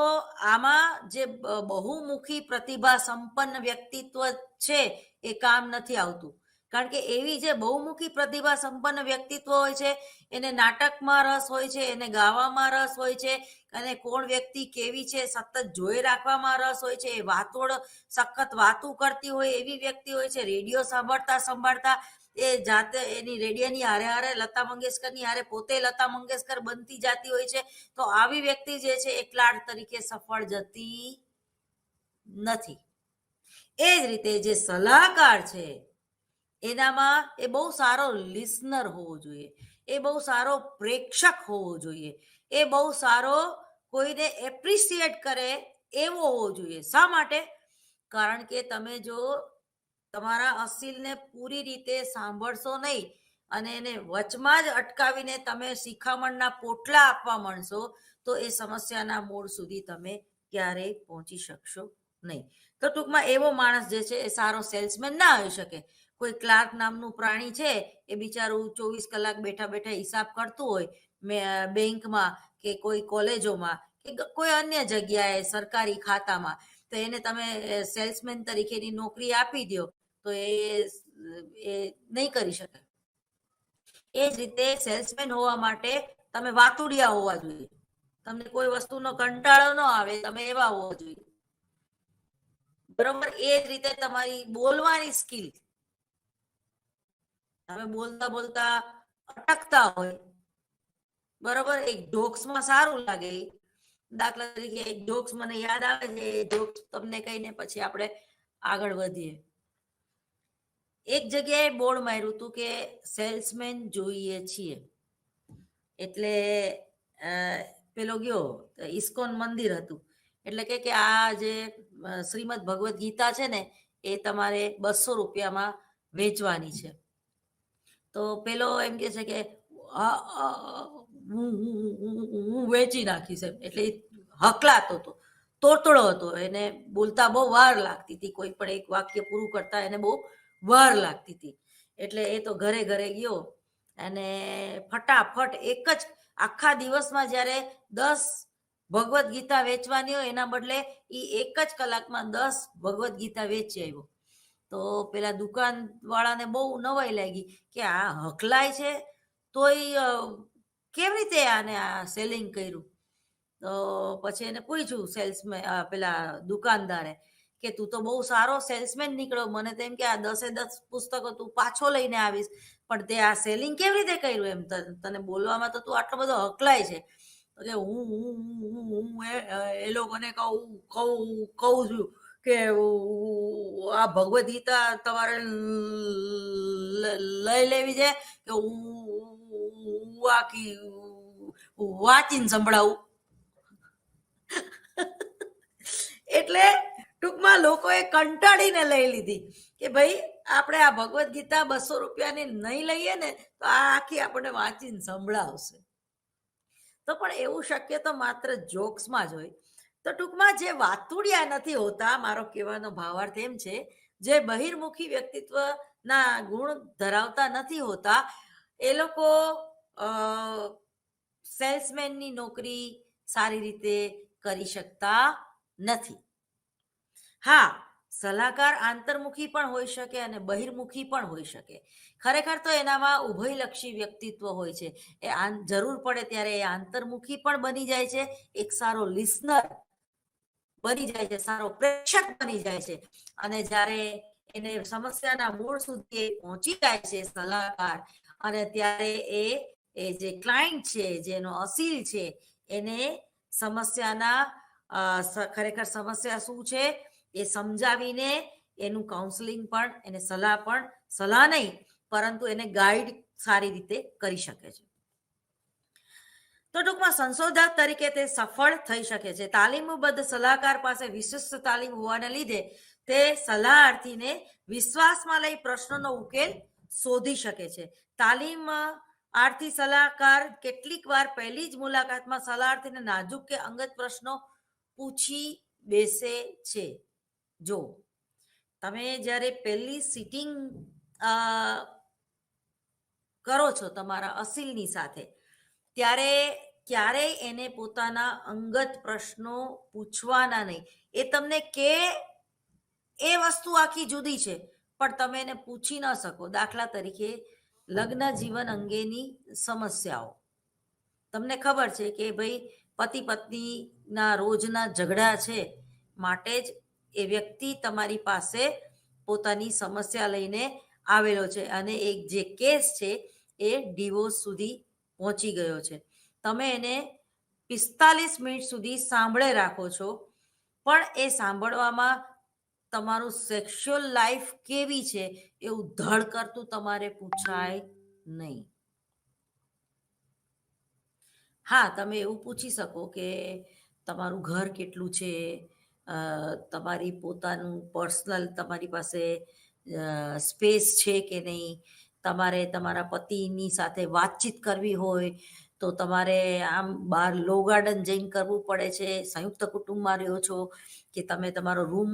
આમાં જે બહુમુખી પ્રતિભા સંપન્ન વ્યક્તિત્વ છે એ કામ નથી આવતું. કારણ કે એવી જે બહુમુખી પ્રતિભા સંપન્ન વ્યક્તિત્વ હોય છે, એને નાટકમાં રસ હોય છે, એને ગાવામાં રસ હોય છે, અને કોણ વ્યક્તિ કેવી છે સતત જોઈ રાખવામાં રસ હોય છે, એ વાતોડ સખત વાતું કરતી હોય એવી વ્યક્તિ હોય છે. રેડિયો સાંભળતા સાંભળતા એ જાતે એની રેડિયોની હારે હારે લતા મંગેશકરની હારે પોતે લતા મંગેશકર બનતી જતી હોય છે. તો આવી વ્યક્તિ જે છે એ ક્લાર્ક તરીકે સફળ જતી નથી. એ જ રીતે જે સલાહકાર છે એનામાં એ બહુ સારો લિસનર હોવો જોઈએ, એ બહુ સારો પ્રેક્ષક હોવો જોઈએ, એ બહુ સારો કોઈને એપ્રિશિએટ કરે એવો હોવો જોઈએ. શા માટે? કારણ કે તમે જો તમારા અસીલને પૂરી રીતે સાંભળશો નહીં અને એને વચમાં જ અટકાવીને તમે શિખામણના પોટલા આપવા માંડશો તો એ સમસ્યાના મૂળ સુધી તમે ક્યારેય પહોંચી શકશો નહીં. તો ટૂંકમાં એવો માણસ જે છે એ સારો સેલ્સમેન ના હોઈ શકે. કોઈ ક્લાર્ક નામનું પ્રાણી છે એ બિચારું 24 કલાક બેઠા બેઠા હિસાબ કરતું હોય બેંકમાં કે કોઈ કોલેજોમાં કે કોઈ અન્ય જગ્યાએ સરકારી ખાતામાં, તો એને તમે સેલ્સમેન તરીકેની નોકરી આપી દો તો એ નહીં કરી શકે. એ જ રીતે સેલ્સમેન હોવા માટે તમે વાતુડિયા હોવા જોઈએ. તમને કોઈ વસ્તુનો કંટાળો ન આવે, તમે એવા હોવા જોઈએ. બરોબર. એ જ રીતે તમારી બોલવાની સ્કિલ, તમે બોલતા બોલતા અટકતા હોય, બરોબર, એક જોક્સમાં સારું લાગે. દાખલા તરીકે એક જોક્સ મને યાદ આવે છે, એ જોક્સ તમને કહીને પછી આપણે આગળ વધીએ. એક જગ્યાએ બોર્ડ માર્યું હતું કે સેલ્સમેન જોઈએ છીએ. એટલે પેલો ગયો, ઇસ્કોન મંદિર હતું, એટલે કે આ જે શ્રીમદ ભગવદ્ ગીતા છે ને એ તમારે 200 રૂપિયામાં વેચવાની છે. તો પેલો એમ કે છે કે હું વેચી નાખીશ એમ. એટલે હકલાતો હતો, તોતડો હતો, એને બોલતા બહુ વાર લાગતી હતી. કોઈ પણ એક વાક્ય પૂરું કરતા એને બહુ વાર લાગતી હતી. એટલે એ તો ઘરે ઘરે ગયો અને ફટાફટ એક જ આખા દિવસમાં જ્યારે 10 ભગવદ્ ગીતા વેચવાની હોય એના બદલે એ એક જ કલાકમાં 10 ભગવદ્ ગીતા વેચી આવ્યો. તો પેલા દુકાન વાળાને બહુ નવાઈ લાગી કે આ હકલાય છે તોય કેવી રીતે આને આ સેલિંગ કર્યું. તો પછી એને પૂછ્યું સેલ્સમેન પેલા દુકાનદારે કે તું તો બહુ સારો સેલ્સમેન નીકળ્યો, મને તો એમ કે આ 10 પુસ્તકો તું પાછો લઈને આવીશ, પણ તે આ સેલિંગ કેવી રીતે કર્યું, એમ તને બોલવામાં તો તું આટલો બધો હકલાય છે. કે હું એ લોકોને કહું છું કે આ ભગવદ્ ગીતા તમારે લઈ લેવી છે કે હું આખી વાંચીને સંભળાવું. એટલે ટૂંકમાં લોકોએ કંટાળીને લઈ લીધી કે ભાઈ આપણે આ ભગવદ્ ગીતા 200 રૂપિયાની નહીં લઈએ ને તો આ આખી આપણને વાંચીને સંભળાવશે. તો પણ એવું શક્ય તો માત્ર જોક્સમાં જ હોય. તો ટૂંકમાં જે વાતુડિયા નથી હોતા, મારો કહેવાનો ભાવાર્થ એમ છે, જે બહિર્મુખી વ્યક્તિત્વના ગુણ ધરાવતા નથી હોતા, એ લોકો સેલ્સમેનની નોકરી સારી રીતે કરી શકતા નથી. હા, સલાહકાર આંતરમુખી પણ હોઈ શકે અને બહિર્મુખી પણ હોઈ શકે. ખરેખર તો એનામાં ઉભયલક્ષી વ્યક્તિત્વ હોય છે. એ જરૂર પડે ત્યારે એ આંતરમુખી પણ બની જાય છે, એક સારો લિસનર બની જાય છે, સારો પ્રેક્ષક બની જાય છે, અને જ્યારે એને સમસ્યાના મૂળ સુધી પહોંચી જાય છે સલાહકાર, અને ત્યારે એ જે ક્લાયન્ટ છે, જેનો અસીલ છે, એને સમસ્યાના ખરેખર સમસ્યા શું છે એ સમજાવીને એનું કાઉન્સેલિંગ પણ, એને સલાહ નહીં પરંતુ એને ગાઈડ સારી રીતે કરી શકે છે. તો ટૂંકમાં સંશોધક તરીકે તે સફળ થઈ શકે છે. તાલીમબદ્ધ સલાહકાર પાસે વિશિષ્ટ તાલીમ હોવાને લીધે તે સલાહાર્થીને વિશ્વાસમાં લઈ પ્રશ્નોનો ઉકેલ શોધી શકે છે. તાલીમ આર્થી સલાહકાર કેટલીક વાર પહેલી જ મુલાકાતમાં સલાહાર્થીને નાજુક કે અંગત પ્રશ્નો પૂછી બેસે છે. જો તમે જ્યારે પહેલી સિટિંગ કરો છો તમારા અસીલની સાથે, ત્યારે ક્યારેય એને પોતાના અંગત પ્રશ્નો પૂછવાના નહીં. એ તમને કે એ વસ્તુ આખી જુદી છે, પણ તમે એને પૂછી ન શકો. દાખલા તરીકે લગ્ન જીવન અંગેની સમસ્યાઓ. તમને ખબર છે કે ભાઈ પતિ પત્નીના રોજના ઝઘડા છે, માટે જ એ વ્યક્તિ તમારી પાસે પોતાની સમસ્યા લઈને આવેલો છે, અને એક જે કેસ છે એ ડિવોર્સ સુધી પહોંચી ગયો છે. તમે એને 45 મિનિટ સુધી સાંભળે રાખો છો, પણ એ સાંભળવામાં તમારું સેક્સ્યુઅલ લાઈફ કેવી છે એવું ધડ કરતું તમારે પૂછાય નહીં. હા, તમે એવું પૂછી શકો કે તમારું ઘર કેટલું છે, તમારી પોતાનું પર્સનલ તમારી પાસે સ્પેસ છે કે નહીં, તમારે તમારા પતિની સાથે વાતચીત કરવી હોય તો તમારે આમ બહાર લો ગાર્ડન જઈને કરવું પડે છે, સંયુક્ત કુટુંબમાં રહ્યો છો કે તમે તમારો રૂમ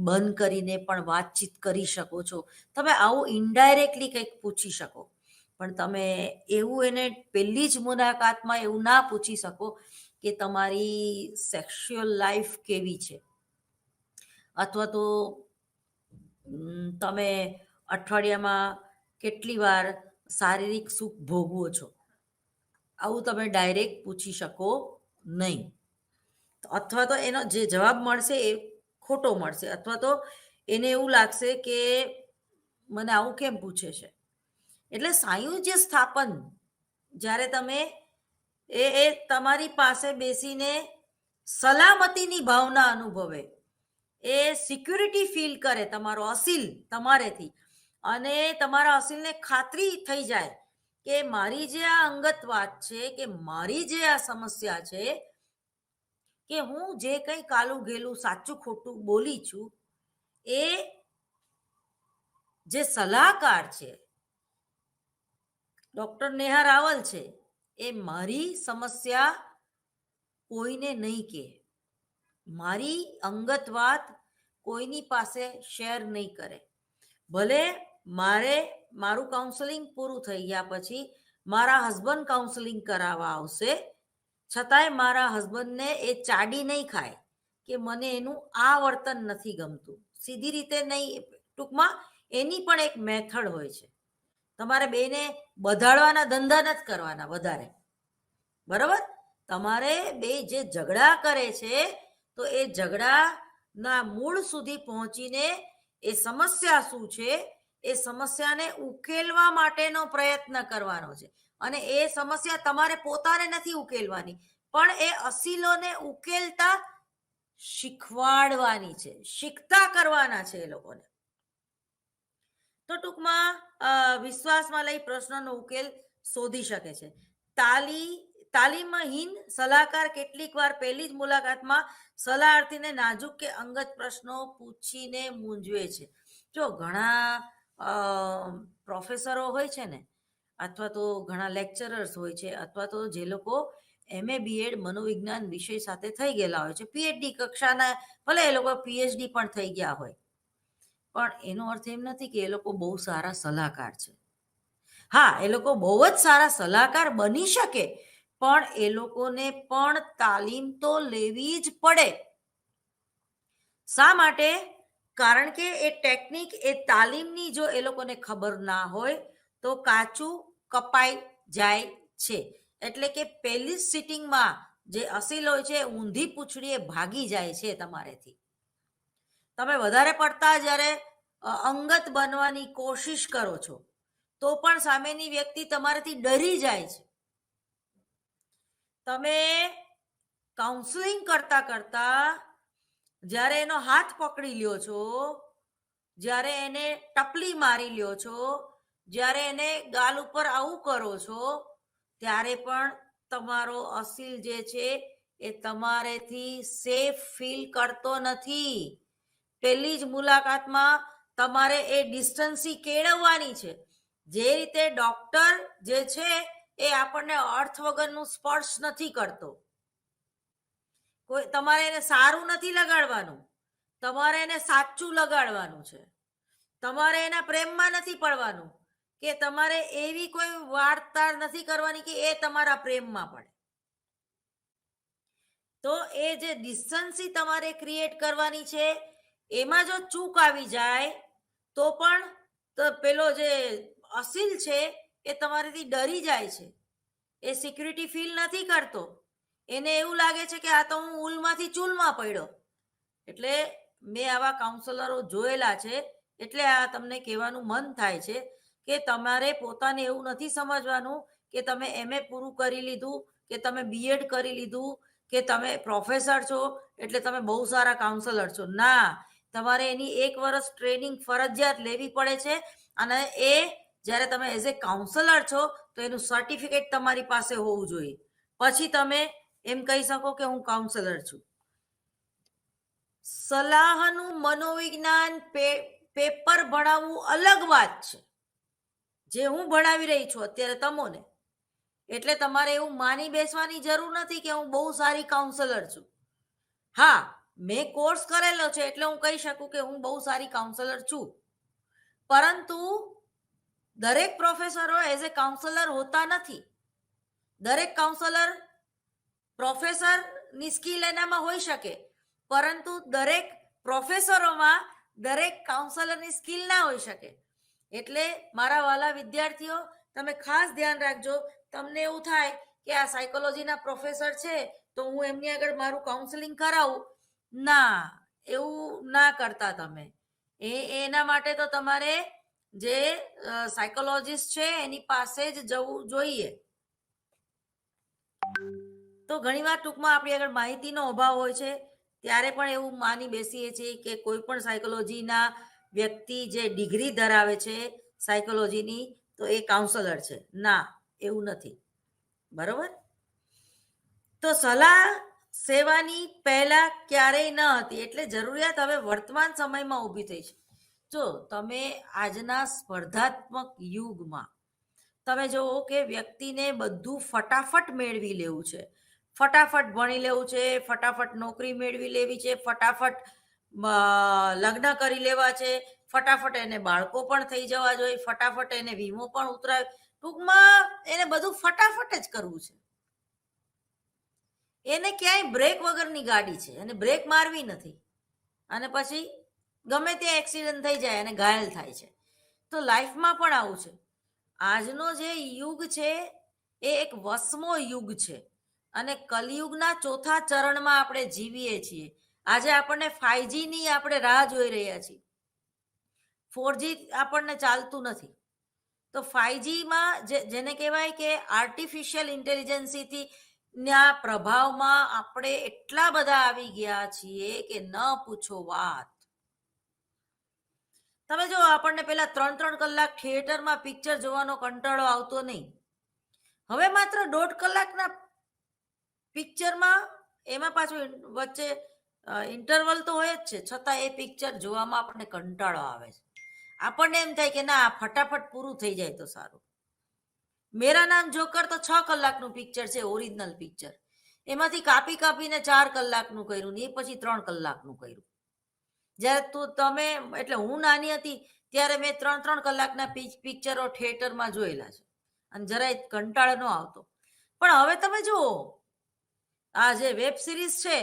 બંધ કરીને પણ વાતચીત કરી શકો છો. તમે આવું ઇનડાયરેક્ટલી કંઈક પૂછી શકો, પણ તમે એવું એને પહેલી જ મુલાકાતમાં એવું ના પૂછી શકો કે તમારી સેક્સ્યુઅલ લાઈફ કેવી છે, અથવા તો તમે અઠવાડિયામાં કેટલી વાર શારીરિક સુખ ભોગવો છો. આવું તમે ડાયરેક્ટ પૂછી શકો નહીં. અથવા તો એનો જે જવાબ મળશે એ ખોટો મળશે, અથવા તો એને એવું લાગશે કે મને આવું કેમ પૂછે છે. એટલે સાયુજ્ય સ્થાપન, જ્યારે તમે એ તમારી પાસે બેસીને સલામતીની ભાવના અનુભવે, એ સિક્યુરિટી ફીલ કરે તમારો અસીલ તમારેથી, અને તમારા અસીલને ખાતરી થઈ જાય કે મારી જે આ અંગત વાત છે, કે મારી જે આ સમસ્યા છે, કે હું જે કંઈ કાલું ઘેલું સાચું ખોટું બોલી છું, એ જે સલાહકાર છે ડોક્ટર નેહા રાવલ છે, એ મારી સમસ્યા કોઈને નહીં કહે, મારી અંગત વાત કોઈની પાસે શેર નહીં કરે. ભલે મારે મારું કાઉન્સેલિંગ પૂરું થઈ ગયા પછી મારા હસબન્ડ કાઉન્સેલિંગ કરાવવા આવશે, છતાંય મારા હસબન્ડને એ ચાડી નહીં ખાય કે મને એનું આ વર્તન નથી ગમતું, સીધી રીતે નહીં, ટૂંકમાં એની પણ એક મેથડ હોય છે. તમારે બેને બધાડવાના ધંધા નથી કરવાના વધારે, બરાબર? તમારે બે જે ઝઘડા કરે છે તો એ ઝઘડાના મૂળ સુધી પહોંચીને એ સમસ્યા શું છે એ સમસ્યાને ઉકેલવા માટેનો પ્રયત્ન કરવાનો છે. અને એ સમસ્યા તમારે પોતાને નથી ઉકેલવાની, પણ એ અસીલોને ઉકેલતા શીખવાડવાની છે, શીખતા કરવાના છે એ લોકોને. તો ટૂંકમાં વિશ્વાસમાં લઈ પ્રશ્નનો ઉકેલ શોધી શકે છે. તાલીમહીન સલાહકાર કેટલીક વાર પહેલી જ મુલાકાતમાં સલાહાર્થીને નાજુક કે અંગત પ્રશ્નો પૂછીને મૂંઝવે છે. જો ઘણા પ્રોફેસરો હોય છે ને, અથવા તો ઘણા લેક્ચરર્સ હોય છે, અથવા તો જે લોકો MA BEd મનોવિજ્ઞાન વિષય સાથે થઈ ગયેલા હોય છે, PhD કક્ષાના, ભલે એ લોકો PhD પણ થઈ ગયા હોય, પણ એનો અર્થ એમ નથી કે એ લોકો બહુ સારા સલાહકાર છે. હા, એ લોકો બહુ જ સારા સલાહકાર બની શકે, પણ એ લોકોને પણ તાલીમ તો લેવી જ પડે. શા માટે? કારણ કે એ ટેકનિક, એ તાલીમની જો એ લોકોને ખબર ના હોય તો કાચું કપાઈ જાય છે. એટલે કે પહેલી જ સિટિંગમાં જે અસીલ હોય છે ઊંધી પૂંછડીએ ભાગી જાય છે તમારેથી. તમે વધારે પડતા જ્યારે અંગત બનવાની કોશિશ કરો છો તો પણ સામેની વ્યક્તિ તમારાથી ડરી જાય છે. તમે કાઉન્સેલિંગ કરતા કરતા જ્યારે એનો હાથ પકડી લ્યો છો, જ્યારે એને ટપલી મારી લ્યો છો, જ્યારે એને ગાલ ઉપર આવું કરો છો, ત્યારે પણ તમારો અસીલ જે છે એ તમારેથી સેફ ફીલ કરતો નથી. પહેલી જ મુલાકાતમાં તમારે એ ડિસ્ટન્સી કેળવવાની છે. જે રીતે ડોક્ટર જે છે એ આપણને અર્થ વગરનું સ્પર્શ નથી કરતો. કોઈ તમારે એને સારું નથી લગાડવાનું, તમારે એને સાચું લગાડવાનું છે. તમારે એના પ્રેમમાં નથી પડવાનું, કે તમારે એવી કોઈ વાર્તા નથી કરવાની કે એ તમારા પ્રેમમાં પડે. તો એ જે ડિસ્ટન્સી તમારે ક્રિએટ કરવાની છે, એમાં જો ચૂક આવી જાય તો પણ પેલો જે અસીલ છે એ તમારાથી ડરી જાય છે, એ સિક્યુરિટી ફીલ નથી કરતો. એને એવું લાગે છે કે આ તો હું ઉલમાંથી ચૂલમાં પડ્યો. એટલે મેં આવા કાઉન્સલરો જોયેલા છે, એટલે આ તમને કહેવાનું મન થાય છે કે તમારે પોતાને એવું નથી સમજવાનું કે તમે MA પૂરું કરી લીધું, કે તમે BEd કરી લીધું, કે તમે પ્રોફેસર છો એટલે તમે બહુ સારા કાઉન્સલર છો. ના, તમારે એની 1 વર્ષ ટ્રેનિંગ ફરજિયાત લેવી પડે છે. અને એ જ્યારે તમે એઝ એ કાઉન્સલર છો તો એનું સર્ટિફિકેટ તમારી પાસે હોવું જોઈએ, પછી તમે એમ કહી શકો કે હું કાઉન્સલર છું. સલાહનું મનોવિજ્ઞાન પેપર ભણાવવું અલગ વાત છે, જે હું ભણાવી રહી છું અત્યારે તમોને. એટલે તમારે એવું માની બેસવાની જરૂર નથી કે હું બહુ સારી કાઉન્સલર છું. હા, મેં કોર્સ કરેલો છે એટલે હું કહી શકું કે હું બહુ સારી કાઉન્સલર છું, પરંતુ દરેક પ્રોફેસરો એઝ એ કાઉન્સલર હોતા નથી. દરેક કાઉન્સલર પ્રોફેસરની સ્કિલ એનામાં હોઈ શકે, પરંતુ દરેક પ્રોફેસરોમાં દરેક કાઉન્સલરની સ્કિલ ના હોઈ શકે. એટલે મારા વાલા વિદ્યાર્થીઓ, તમે ખાસ ધ્યાન રાખજો. તમને એવું થાય કે આ સાયકોલોજીના પ્રોફેસર છે તો હું એમની આગળ મારું કાઉન્સેલિંગ કરાવું, ના, એવું ના કરતા તમે. એના માટે તો તમારે જે સાયકોલોજીસ્ટ છે એની પાસે જ જવું જોઈએ. તો ઘણીવાર ટૂંકમાં આપણી આગળ માહિતીનો અભાવ હોય છે, ત્યારે પણ એવું માની બેસીએ છીએ કે કોઈ પણ સાયકોલોજીના વ્યક્તિ જે ડિગ્રી ધરાવે છે સાયકોલોજીની તો એ કાઉન્સલર છે. ના, એવું નથી, બરોબર? તો સલાહ સેવાની પહેલા ક્યારેય ન હતી, એટલે જરૂરિયાત હવે વર્તમાન સમયમાં ઊભી થઈ છે. જો તમે આજના સ્પર્ધાત્મક યુગમાં તમે જુઓ કે વ્યક્તિને બધું ફટાફટ મેળવી લેવું છે, ફટાફટ ભણી લેવું છે, ફટાફટ નોકરી મેળવી લેવી છે, ફટાફટ લગ્ન કરી લેવા છે, ફટાફટ એને બાળકો પણ થઈ જવા જોઈએ, ફટાફટ એને વીમો પણ ઉતરાય, ટૂંકમાં એને બધું ફટાફટ જ કરવું છે. એને ક્યાંય બ્રેક વગરની ગાડી છે, એને બ્રેક મારવી નથી, અને પછી ગમે ત્યાં એક્સિડન્ટ થઈ જાય અને ઘાયલ થાય છે. તો લાઈફમાં પણ આવું છે. આજનો જે યુગ છે એ એક વસમો યુગ છે, અને કલયુગના ચોથા ચરણમાં આપણે જીવીએ છીએ. આજે આપણને 5G ની આપણે રાહ જોઈ રહ્યા છીએ. 4G આપણને ચાલતું નથી. તો 5G માં જેને કહેવાય કે આર્ટિફિશિયલ ઇન્ટેલિજન્સથી ના પ્રભાવમાં આપણે એટલા બધા આવી ગયા છીએ કે ન પૂછો વાત. તમે જો, આપણને પેલા 3-3 કલાક થિયેટરમાં પિક્ચર જોવાનો કંટાળો આવતો નહીં. હવે માત્ર 1.5 કલાકના પિક્ચરમાં, એમાં પાછું વચ્ચે ઇન્ટરવલ તો હોય જ છે, છતાં એ પિક્ચર જોવામાં આપણને કંટાળો આવે છે. આપણને એમ થાય કે ના, ફટાફટ પૂરું થઈ જાય તો સારું. મેરા નામ જોકર તો 6 કલાકનું પિક્ચર છે, ઓરિજિનલ પિક્ચર. એમાંથી કાપી કાપીને 4 કલાકનું કર્યું ને એ પછી 3 કલાકનું કર્યું. જ્યારે તમે, એટલે હું નાની હતી ત્યારે મેં 3-3 કલાકના પિક્ચરો થિયેટરમાં જોયેલા છે, અને જરાય કંટાળો ન આવતો. પણ હવે તમે જુઓ, આ જે વેબ સિરીઝ છે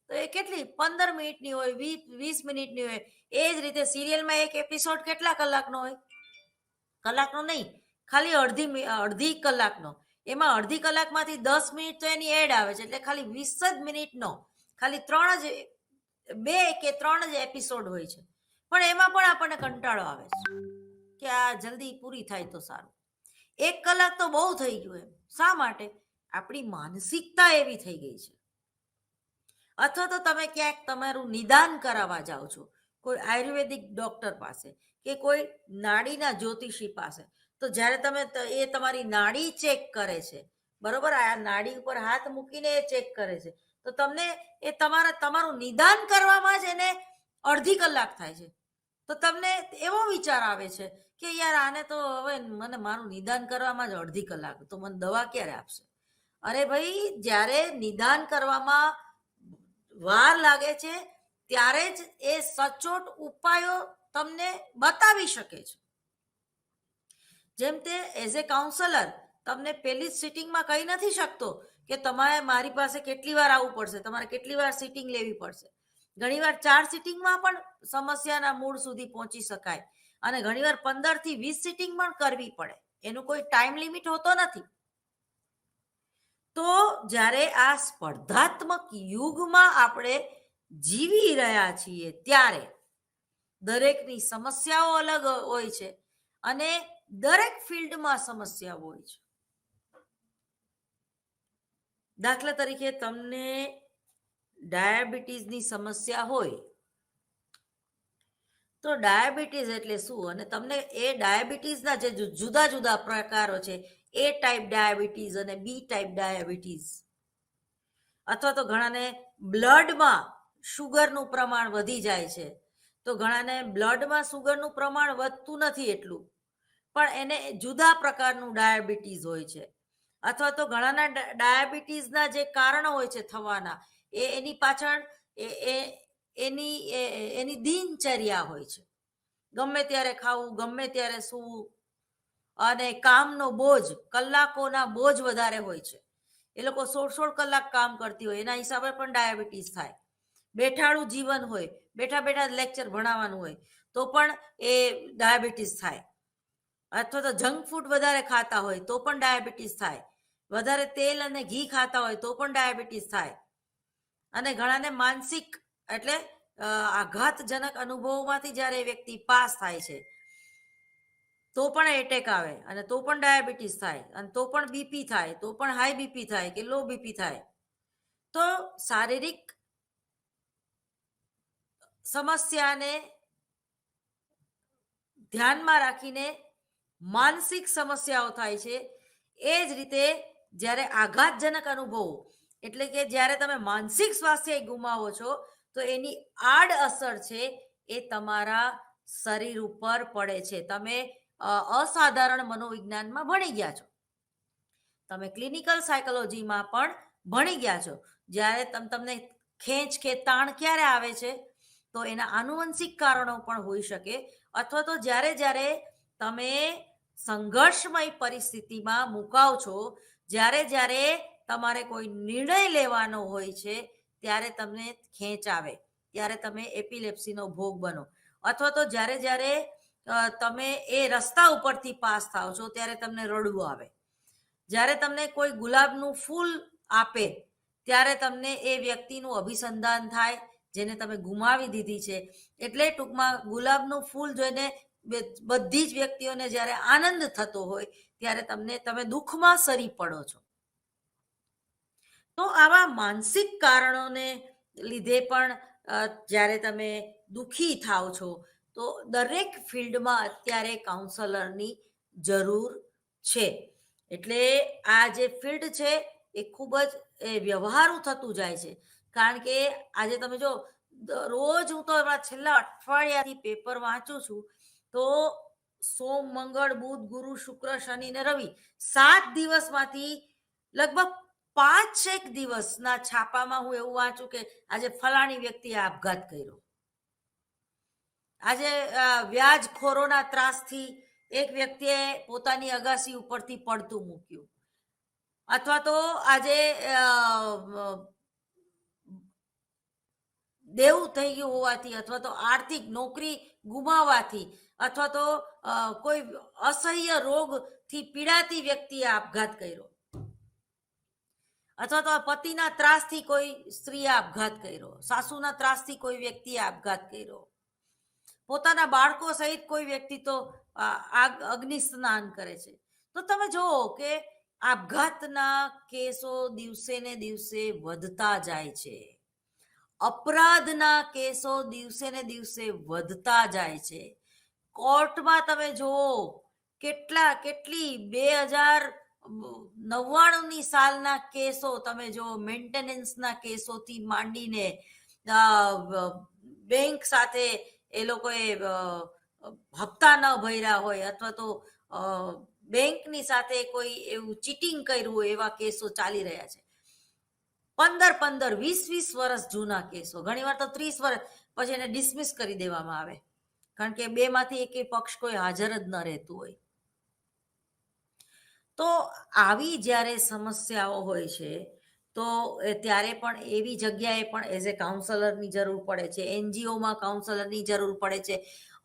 તો એ કેટલી 15 મિનિટની હોય, 20 મિનિટની હોય. એ જ રીતે સિરિયલમાં એક એપિસોડ કેટલા કલાકનો હોય? કલાકનો નહીં, ખાલી અડધી કલાકનો. એમાં અડધી કલાકમાંથી 10 મિનિટ તો એની એડ આવે છે, એટલે ખાલી 20 જ મિનિટનો ખાલી 2 કે 3 જ એપિસોડ હોય છે. પણ એમાં પણ આપણને કંટાળો આવે છે કે આ જલ્દી પૂરી થાય તો સારું. 1 કલાક તો બહુ થઈ ગયું એમ. શા માટે? આપણી માનસિકતા એવી થઈ ગઈ છે. અથવા તો તમે ક્યાંક તમારું નિદાન કરાવવા જાઓ છો, કોઈ આયુર્વેદિક ડોક્ટર પાસે કે કોઈ નાડીના જ્યોતિષી પાસે, તો જ્યારે તમે એ તમારી નાડી ચેક કરે છે, બરોબર, આ નાડી ઉપર હાથ મૂકીને એ ચેક કરે છે, તો તમને એ તમારું નિદાન કરવામાં જ એને અડધી કલાક થાય છે. તો તમને એવો વિચાર આવે છે કે યાર, આને તો હવે મને મારું નિદાન કરવામાં જ અડધી કલાક, તો મને દવા ક્યારે આપશે? અરે ભાઈ, જ્યારે નિદાન કરવામાં વાર લાગે છે ત્યારે જ એ સચોટ ઉપાયો તમને બતાવી શકે છે. જેમ તે એઝ એ કાઉન્સલર તમને પહેલી જ સિટિંગમાં કહી નથી શકતો કે તમારે મારી પાસે કેટલી વાર આવવું પડશે, તમારે કેટલી વાર સિટિંગ લેવી પડશે. ઘણીવાર 4 સિટિંગમાં પણ સમસ્યાના મૂળ સુધી પહોંચી શકાય, અને ઘણીવાર 15 થી 20 સિટિંગ પણ કરવી પડે. એનું કોઈ ટાઈમ લિમિટ હોતો નથી. તો જ્યારે આ સ્પર્ધાત્મક યુગમાં આપણે જીવી રહ્યા છીએ ત્યારે દરેકની સમસ્યાઓ અલગ હોય છે, અને દરેક ફિલ્ડમાં સમસ્યાઓ હોય છે. દાખલા તરીકે તમને ડાયાબિટીસની સમસ્યા હોય તો ડાયાબિટીસ એટલે શું, અને તમને એ ડાયાબિટીસના જે જુદા જુદા પ્રકારો છે, એ ટાઈપ ડાયાબિટીસ અને બી ટાઈપ ડાયાબિટીસ, અથવા તો ઘણાને બ્લડમાં શુગરનું પ્રમાણ વધી જાય છે, તો ઘણાને બ્લડમાં શુગરનું પ્રમાણ વધતું નથી એટલું, પણ એને જુદા પ્રકારનું ડાયાબિટીસ હોય છે. અથવા તો ઘણાના ડાયાબિટીસના જે કારણો હોય છે થવાના, એની પાછળ એની દિનચર્યા હોય છે. ગમે ત્યારે ખાવું, ગમે ત્યારે સૂવું, અને કામનો બોજ, કલાકોના બોજ વધારે હોય છે. એ લોકો 16 કલાક કામ કરતી હોય, એના હિસાબે પણ ડાયાબિટીસ થાય. બેઠાડું જીવન હોય, બેઠા બેઠા લેક્ચર ભણાવવાનું હોય, તો પણ એ ડાયાબિટીસ થાય. અથવા તો જંક ફૂડ વધારે ખાતા હોય તો પણ ડાયાબિટીસ થાય. વધારે તેલ અને ઘી ખાતા હોય તો પણ ડાયાબિટીસ થાય. અને ઘણાને માનસિક, એટલે આઘાતજનક અનુભવોમાંથી જ્યારે વ્યક્તિ પાસ થાય છે તો પણ એટેક આવે, અને તો પણ ડાયાબિટીસ થાય, અને તો પણ બીપી થાય, તો પણ હાઈ બીપી થાય કે લો બીપી થાય. તો શારીરિક સમસ્યાને ધ્યાનમાં રાખીને માનસિક સમસ્યાઓ થાય છે. એ જ રીતે જ્યારે આઘાતજનક અનુભવો, એટલે કે જ્યારે તમે માનસિક સ્વાસ્થ્ય ગુમાવો છો, તો એની આડ અસર છે એ તમારા શરીર ઉપર પડે છે. તમે અસાધારણ મનોવિજ્ઞાનમાં ભણી ગયા છો, તમે ક્લિનિકલ સાયકોલોજીમાં પણ ભણી ગયા છો. જ્યારે તમને ખેંચ કે તાણ ક્યારે આવે છે, તો એના આનુવંશિક કારણો પણ હોઈ શકે, અથવા તો જ્યારે જ્યારે તમે સંઘર્ષમય પરિસ્થિતિમાં મુકાવ છો, જ્યારે જ્યારે તમારે કોઈ નિર્ણય લેવાનો હોય છે, ત્યારે તમને ખેંચ આવે, ત્યારે તમે એપિલેપ્સીનો ભોગ બનો, અથવા તો જ્યારે જ્યારે તમે એ રસ્તા ઉપરથી પાસ થાવ છો ત્યારે તમને રડવું આવે, જ્યારે તમને કોઈ ગુલાબનું ફૂલ આપે ત્યારે તમને એ વ્યક્તિનું અભિસંધાન થાય જેને તમે ગુમાવી દીધી છે. એટલે ટૂંકમાં ગુલાબનું ફૂલ જોઈને બધી જ વ્યક્તિઓને જ્યારે આનંદ થતો હોય ત્યારે તમે દુઃખમાં સરી પડો છો. તો આવા માનસિક કારણોને લીધે પણ જ્યારે તમે દુઃખી થાવ છો તો દરેક ફિલ્ડમાં અત્યારે કાઉન્સલરની જરૂર છે. એટલે આ જે ફિલ્ડ છે એ ખૂબ જ વ્યવહારુ થતું જાય છે, કારણ કે આજે તમે જો રોજ હું તો છેલ્લા અઠવાડિયાથી પેપર વાંચું છું, તો સોમ, મંગળ, બુધ, ગુરુ, શુક્ર, શનિ ને રવિ 7 દિવસમાંથી લગભગ 5 દિવસના છાપામાં હું એવું વાંચું કે આજે ફલાણી વ્યક્તિએ આપઘાત કર્યો, આજે વ્યાજખોરોના ત્રાસથી એક વ્યક્તિએ પોતાની અગાસી ઉપરથી પડતું મૂક્યું, અથવા તો આજે દેવું થઈ ગયું હોવાથી, અથવા તો આર્થિક નોકરી ગુમાવવાથી, અથવા તો કોઈ અસહ્ય રોગથી પીડાતી વ્યક્તિએ આપઘાત કર્યો, અથવા તો પતિના ત્રાસથી કોઈ સ્ત્રીએ આપઘાત કર્યો, સાસુના ત્રાસથી કોઈ વ્યક્તિએ આપઘાત કર્યો, પોતાના બાળકો સહિત કોઈ વ્યક્તિ તો અગ્નિ સ્નાન કરે છે. તો તમે જુઓ કે આપઘાતના કેસો દિવસે ને દિવસે વધતા જાય છે, અપરાધના કેસો દિવસે ને દિવસે વધતા જાય છે. કોર્ટમાં તમે જુઓ કેટલી 2099 સાલના કેસો તમે જો મેન્ટેનન્સના કેસોથી માંડીને બેંક સાથે એ લોકોએ હપ્તા ન ભર્યા હોય, અથવા તો બેંકની સાથે કોઈ એવું ચીટિંગ કર્યું હોય એવા કેસો ચાલી રહ્યા છે. 15, 20 વર્ષ જૂના કેસો, ઘણી વાર તો 30 વર્ષ પછી એને ડિસમિસ કરી દેવામાં આવે, કારણ કે બેમાંથી એક પક્ષ કોઈ હાજર જ ન રહેતું હોય. તો આવી જ્યારે સમસ્યાઓ હોય છે તો ત્યારે પણ એવી જગ્યાએ પણ એઝ એ કાઉન્સલરની જરૂર પડે છે, એનજીઓમાં કાઉન્સલરની જરૂર પડે છે,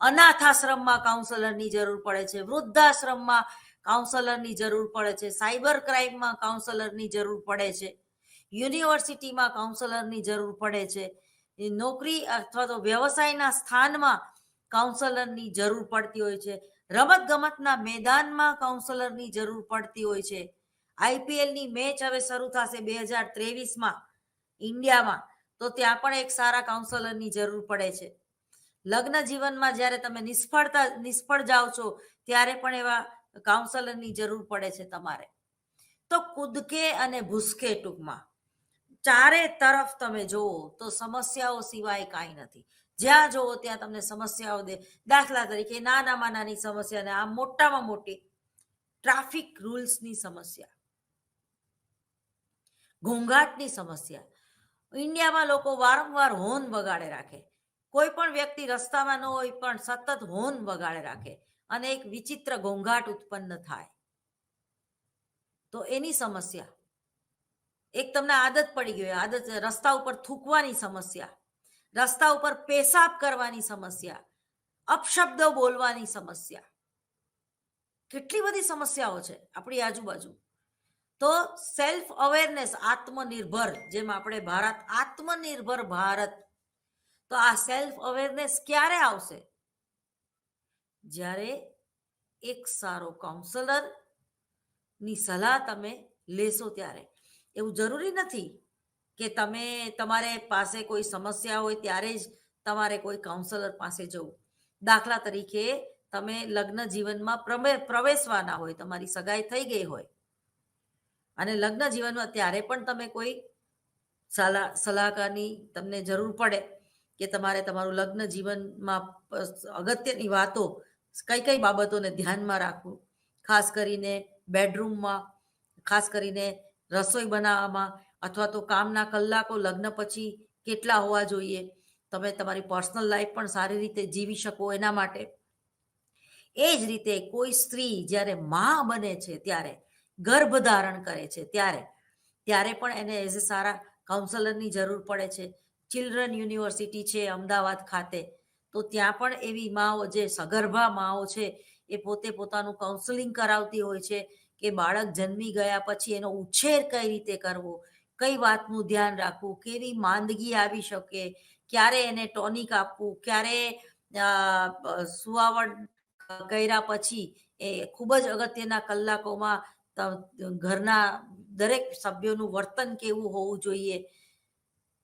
અનાથ આશ્રમમાં કાઉન્સલરની જરૂર પડે છે, વૃદ્ધાશ્રમમાં કાઉન્સલરની જરૂર પડે છે, સાયબર ક્રાઇમમાં કાઉન્સલરની જરૂર પડે છે, યુનિવર્સિટીમાં કાઉન્સલરની જરૂર પડે છે, નોકરી અથવા તો વ્યવસાયના સ્થાનમાં કાઉન્સલરની જરૂર પડતી હોય છે, રમત ગમતના મેદાનમાં કાઉન્સલરની જરૂર પડતી હોય છે. આઈપીએલની મેચ હવે શરૂ થશે 2023માં ઇન્ડિયામાં, તો ત્યાં પણ એક સારા કાઉન્સલરની જરૂર પડે છે. લગ્ન જીવનમાં જ્યારે તમે નિષ્ફળ જાઓ છો ત્યારે પણ એવા કાઉન્સલરની જરૂર પડે છે તમારે. તો કૂદકે અને ભૂસકે ટૂંકમાં ચારે તરફ તમે જુઓ તો સમસ્યાઓ સિવાય કાંઈ નથી. જ્યાં જુઓ ત્યાં તમને સમસ્યાઓ દાખલા તરીકે નાનામાં નાની સમસ્યા ને આ મોટામાં મોટી ટ્રાફિક રૂલ્સની સમસ્યા, ઘોંઘાટની સમસ્યા. ઇન્ડિયામાં લોકો વારંવાર હોર્ન વગાડે રાખે, કોઈ પણ વ્યક્તિ રસ્તામાં ન હોય પણ સતત હોર્ન વગાડે રાખે અને એક વિચિત્ર ઘોંઘાટ ઉત્પન્ન થાય. તો એની સમસ્યા એક તમને આદત પડી ગઈ, આદત રસ્તા ઉપર થૂકવાની સમસ્યા, રસ્તા ઉપર પેશાબ કરવાની સમસ્યા, અપશબ્દો બોલવાની સમસ્યા, કેટલી બધી સમસ્યાઓ છે આપણી આજુબાજુ. તો સેલ્ફ અવેરનેસ, આત્મનિર્ભર, જેમ આપણે ભારત આત્મનિર્ભર ભારત, તો આ સેલ્ફ અવેરનેસ ક્યારે આવશે? જ્યારે એક સારો કાઉન્સલર ની સલાહ તમે લેશો ત્યારે. એવું જરૂરી નથી કે તમારે પાસે કોઈ સમસ્યા હોય ત્યારે જ તમારે કોઈ કાઉન્સલર પાસે જવું. દાખલા તરીકે તમે લગ્ન જીવનમાં પ્રવેશવાના હોય, તમારી સગાઈ થઈ ગઈ હોય અને લગ્ન જીવનમાં ત્યારે પણ તમે કોઈ સલાહકારની તમને જરૂર પડે કે તમારે તમારું લગ્ન જીવનમાં અગત્યની વાતો કઈ કઈ બાબતોને ધ્યાનમાં રાખવું, ખાસ કરીને બેડરૂમમાં, ખાસ કરીને રસોઈ બનાવવામાં, અથવા તો કામના કલાકો લગ્ન પછી કેટલા હોવા જોઈએ, તમે તમારી પર્સનલ લાઈફ પણ સારી રીતે જીવી શકો એના માટે. એ જ રીતે કોઈ સ્ત્રી જ્યારે મા બને છે ત્યારે ગર્ભ ધારણ કરે છે ત્યારે પણ એને એઝ એ સારા કાઉન્સલરની જરૂર પડે છે. ચિલ્ડ્રન યુનિવર્સિટી છે અમદાવાદ ખાતે, તો ત્યાં પણ એવી માઓ જે સગર્ભા માઓ છે એ પોતે પોતાનું કાઉન્સેલિંગ કરાવતી હોય છે કે બાળક જન્મી ગયા પછી એનો ઉછેર કઈ રીતે કરવો, કઈ વાતનું ધ્યાન રાખવું, કેવી માંદગી આવી શકે, ક્યારે એને ટોનિક આપવું, ક્યારે સુવાવડ કર્યા પછી એ ખૂબ જ અગત્યના કલાકોમાં ઘરના દરેક સભ્યોનું વર્તન કેવું હોવું જોઈએ.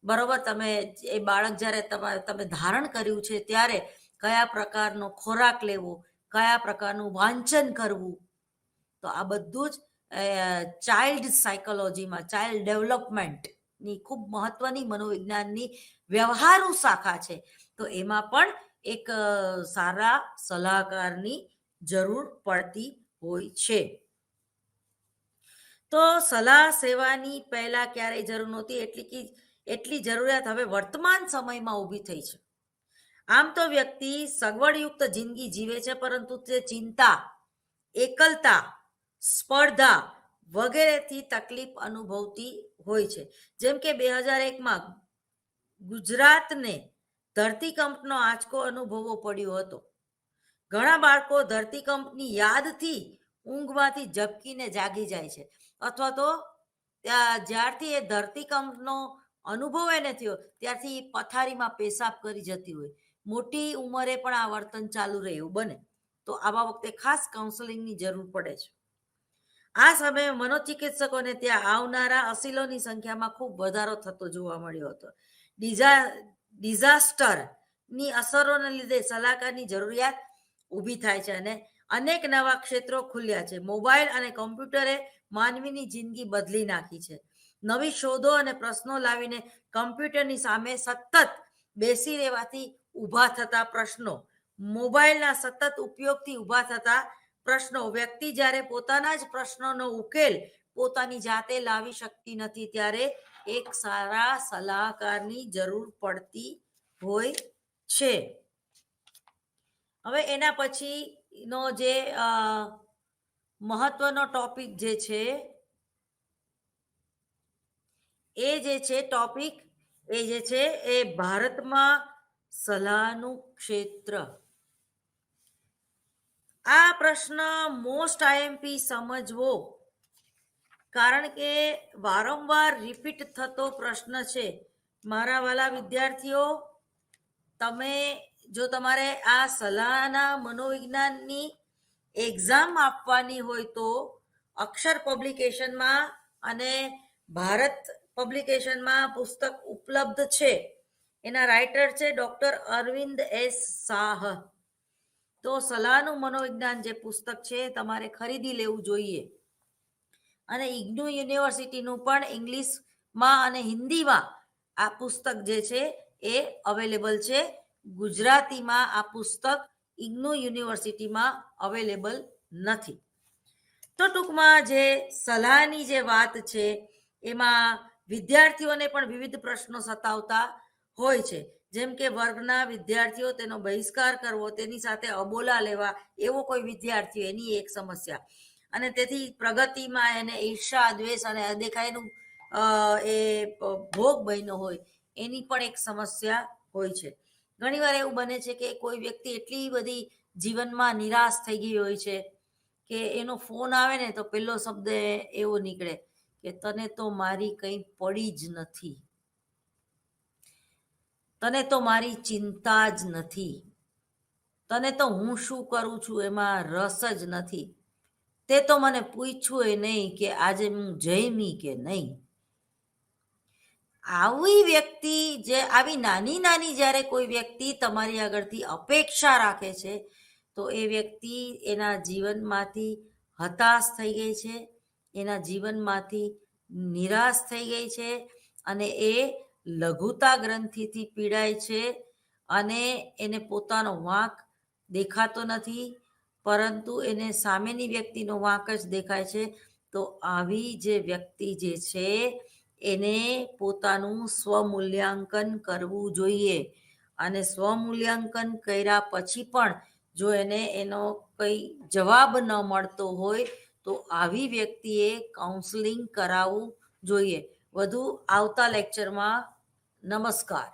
બરોબર, તમે એ બાળક જ્યારે તમે ધારણ કર્યું છે ત્યારે કયા પ્રકારનો ખોરાક લેવો, કયા પ્રકારનું વાંચન કરવું, તો આ બધું જ ચાઇલ્ડ સાયકોલોજીમાં ચાઇલ્ડ ડેવલપમેન્ટની ખૂબ મહત્વની મનોવિજ્ઞાનની વ્યવહારુ શાખા છે. તો એમાં પણ એક સારા સલાહકારની જરૂર પડતી હોય છે. તો સલાહ સેવાની પહેલા ક્યારેય જરૂર નહોતી, એટલી જરૂરિયાત હવે વર્તમાન સમયમાં ઊભી થઈ છે. આમ તો વ્યક્તિ સગવડયુક્ત જિંદગી જીવે છે, પરંતુ તે ચિંતા, એકલતા, સ્પર્ધા વગેરેથી તકલીફ અનુભવતી હોય છે. જેમ કે 2001માં ગુજરાતને ધરતીકંપનો આંચકો અનુભવવો પડ્યો હતો. ઘણા બાળકો ધરતીકંપની યાદથી ઊંઘમાંથી ઝબકીને જાગી જાય છે, અથવા તો જ્યારથી એ ધરતીકંપનો અનુભવ એને થયો ત્યારથી પથારીમાં પેશાબ કરી જતી હોય. મોટી ઉંમરે પણ આ વર્તન ચાલુ રહે એવું બને, તો આવા વખતે ખાસ કાઉન્સેલિંગની જરૂર પડે છે. આ સમયે મનોચિકિત્સકોને ત્યાં આવનારા અસીલોની સંખ્યામાં ખૂબ વધારો થતો જોવા મળ્યો હતો. ડિઝાસ્ટરની અસરોને લીધે સલાહકારની જરૂરિયાત ઊભી થાય છે અને અનેક નવા ક્ષેત્રો ખુલ્યા છે. મોબાઈલ અને કોમ્પ્યુટરે માનવીની જિંદગી બદલી નાખી છે. નવી શોધો અને પ્રશ્નો લાવીને કમ્પ્યુટરની સામે સતત બેસી રહેવાથી ઊભા થતા પ્રશ્નો, મોબાઈલના સતત ઉપયોગથી ઊભા થતા પ્રશ્નો, વ્યક્તિ જ્યારે પોતાના જ પ્રશ્નોનો ઉકેલ પોતાની જાતે લાવી શકતી નથી ત્યારે એક સારા સલાહકારની જરૂર પડતી હોય છે. હવે એના પછીનો જે મહત્વનો ટોપિક જે છે એ ભારતમાં સલાહનું ક્ષેત્ર. આ પ્રશ્ન મોસ્ટ આઈએમપી સમજવો, કારણ કે વારંવાર રિપીટ થતો પ્રશ્ન છે. મારા વાલા વિદ્યાર્થીઓ, તમે જો તમારે આ સલાહના મનોવિજ્ઞાનની એક્ઝામ આપવાની હોય તો અક્ષર પબ્લિકેશનમાં અને ભારત પબ્લિકેશનમાં પુસ્તક ઉપલબ્ધ છે. એના રાઇટર છે ડોક્ટર અરવિંદ એસ શાહ. તો સલાહનું મનોવિજ્ઞાન જે પુસ્તક છે તમારે ખરીદી લેવું જોઈએ. અને ઇગ્નુ યુનિવર્સિટીનું પણ ઇંગ્લિશમાં અને હિન્દીમાં આ પુસ્તક જે છે એ અવેલેબલ છે. ગુજરાતીમાં આ પુસ્તક ઇગ્નુ યુનિવર્સિટીમાં અવેલેબલ નથી. તો ટૂંકમાં જે સલાહની જે વાત છે એમાં વિદ્યાર્થીઓને પણ વિવિધ પ્રશ્નો સતાવતા હોય છે. જેમ કે વર્ગના વિદ્યાર્થીઓ તેનો બહિષ્કાર કરવો, તેની સાથે અબોલા લેવા, એવો કોઈ વિદ્યાર્થી એની એક સમસ્યા. અને તેથી પ્રગતિમાં એને ઈર્ષા, દ્વેષ અને અદેખાઈનું એ ભોગ બન્યો હોય એની પણ એક સમસ્યા હોય છે. ઘણીવાર એવું બને છે કે કોઈ વ્યક્તિ એટલી બધી જીવનમાં નિરાશ થઈ ગઈ હોય છે કે એનો ફોન આવે ને તો પહેલો શબ્દ એવો નીકળે કે તને તો મારી કંઈ પડી જ નથી, તને તો મારી ચિંતા જ નથી, તને તો હું શું કરું છું એમાં રસ જ નથી, તે તો મને પૂછ્યું એ નહીં કે આજે હું જઈમી કે નહીં. આવી વ્યક્તિ આવી નાની નાની જ્યારે કોઈ વ્યક્તિ તમારી આગળથી અપેક્ષા રાખે છે તો એ વ્યક્તિ એના જીવનમાંથી હતાશ થઈ ગઈ છે, એના જીવનમાંથી નિરાશ થઈ ગઈ છે અને એ લઘુતા ગ્રંથિથી પીડાય છે અને એને પોતાનો વાંક દેખાતો નથી, પરંતુ એને સામેની વ્યક્તિનો વાંક જ દેખાય છે. તો આવી જે વ્યક્તિ જે છે એને પોતાનું સ્વમૂલ્યાંકન કરવું જોઈએ. અને સ્વમૂલ્યાંકન કર્યા પછી પણ જો એને એનો કંઈ જવાબ ન મળતો હોય તો આવી વ્યક્તિએ કાઉન્સલિંગ કરાવવું જોઈએ. વધુ આવતા લેક્ચરમાં. નમસ્કાર.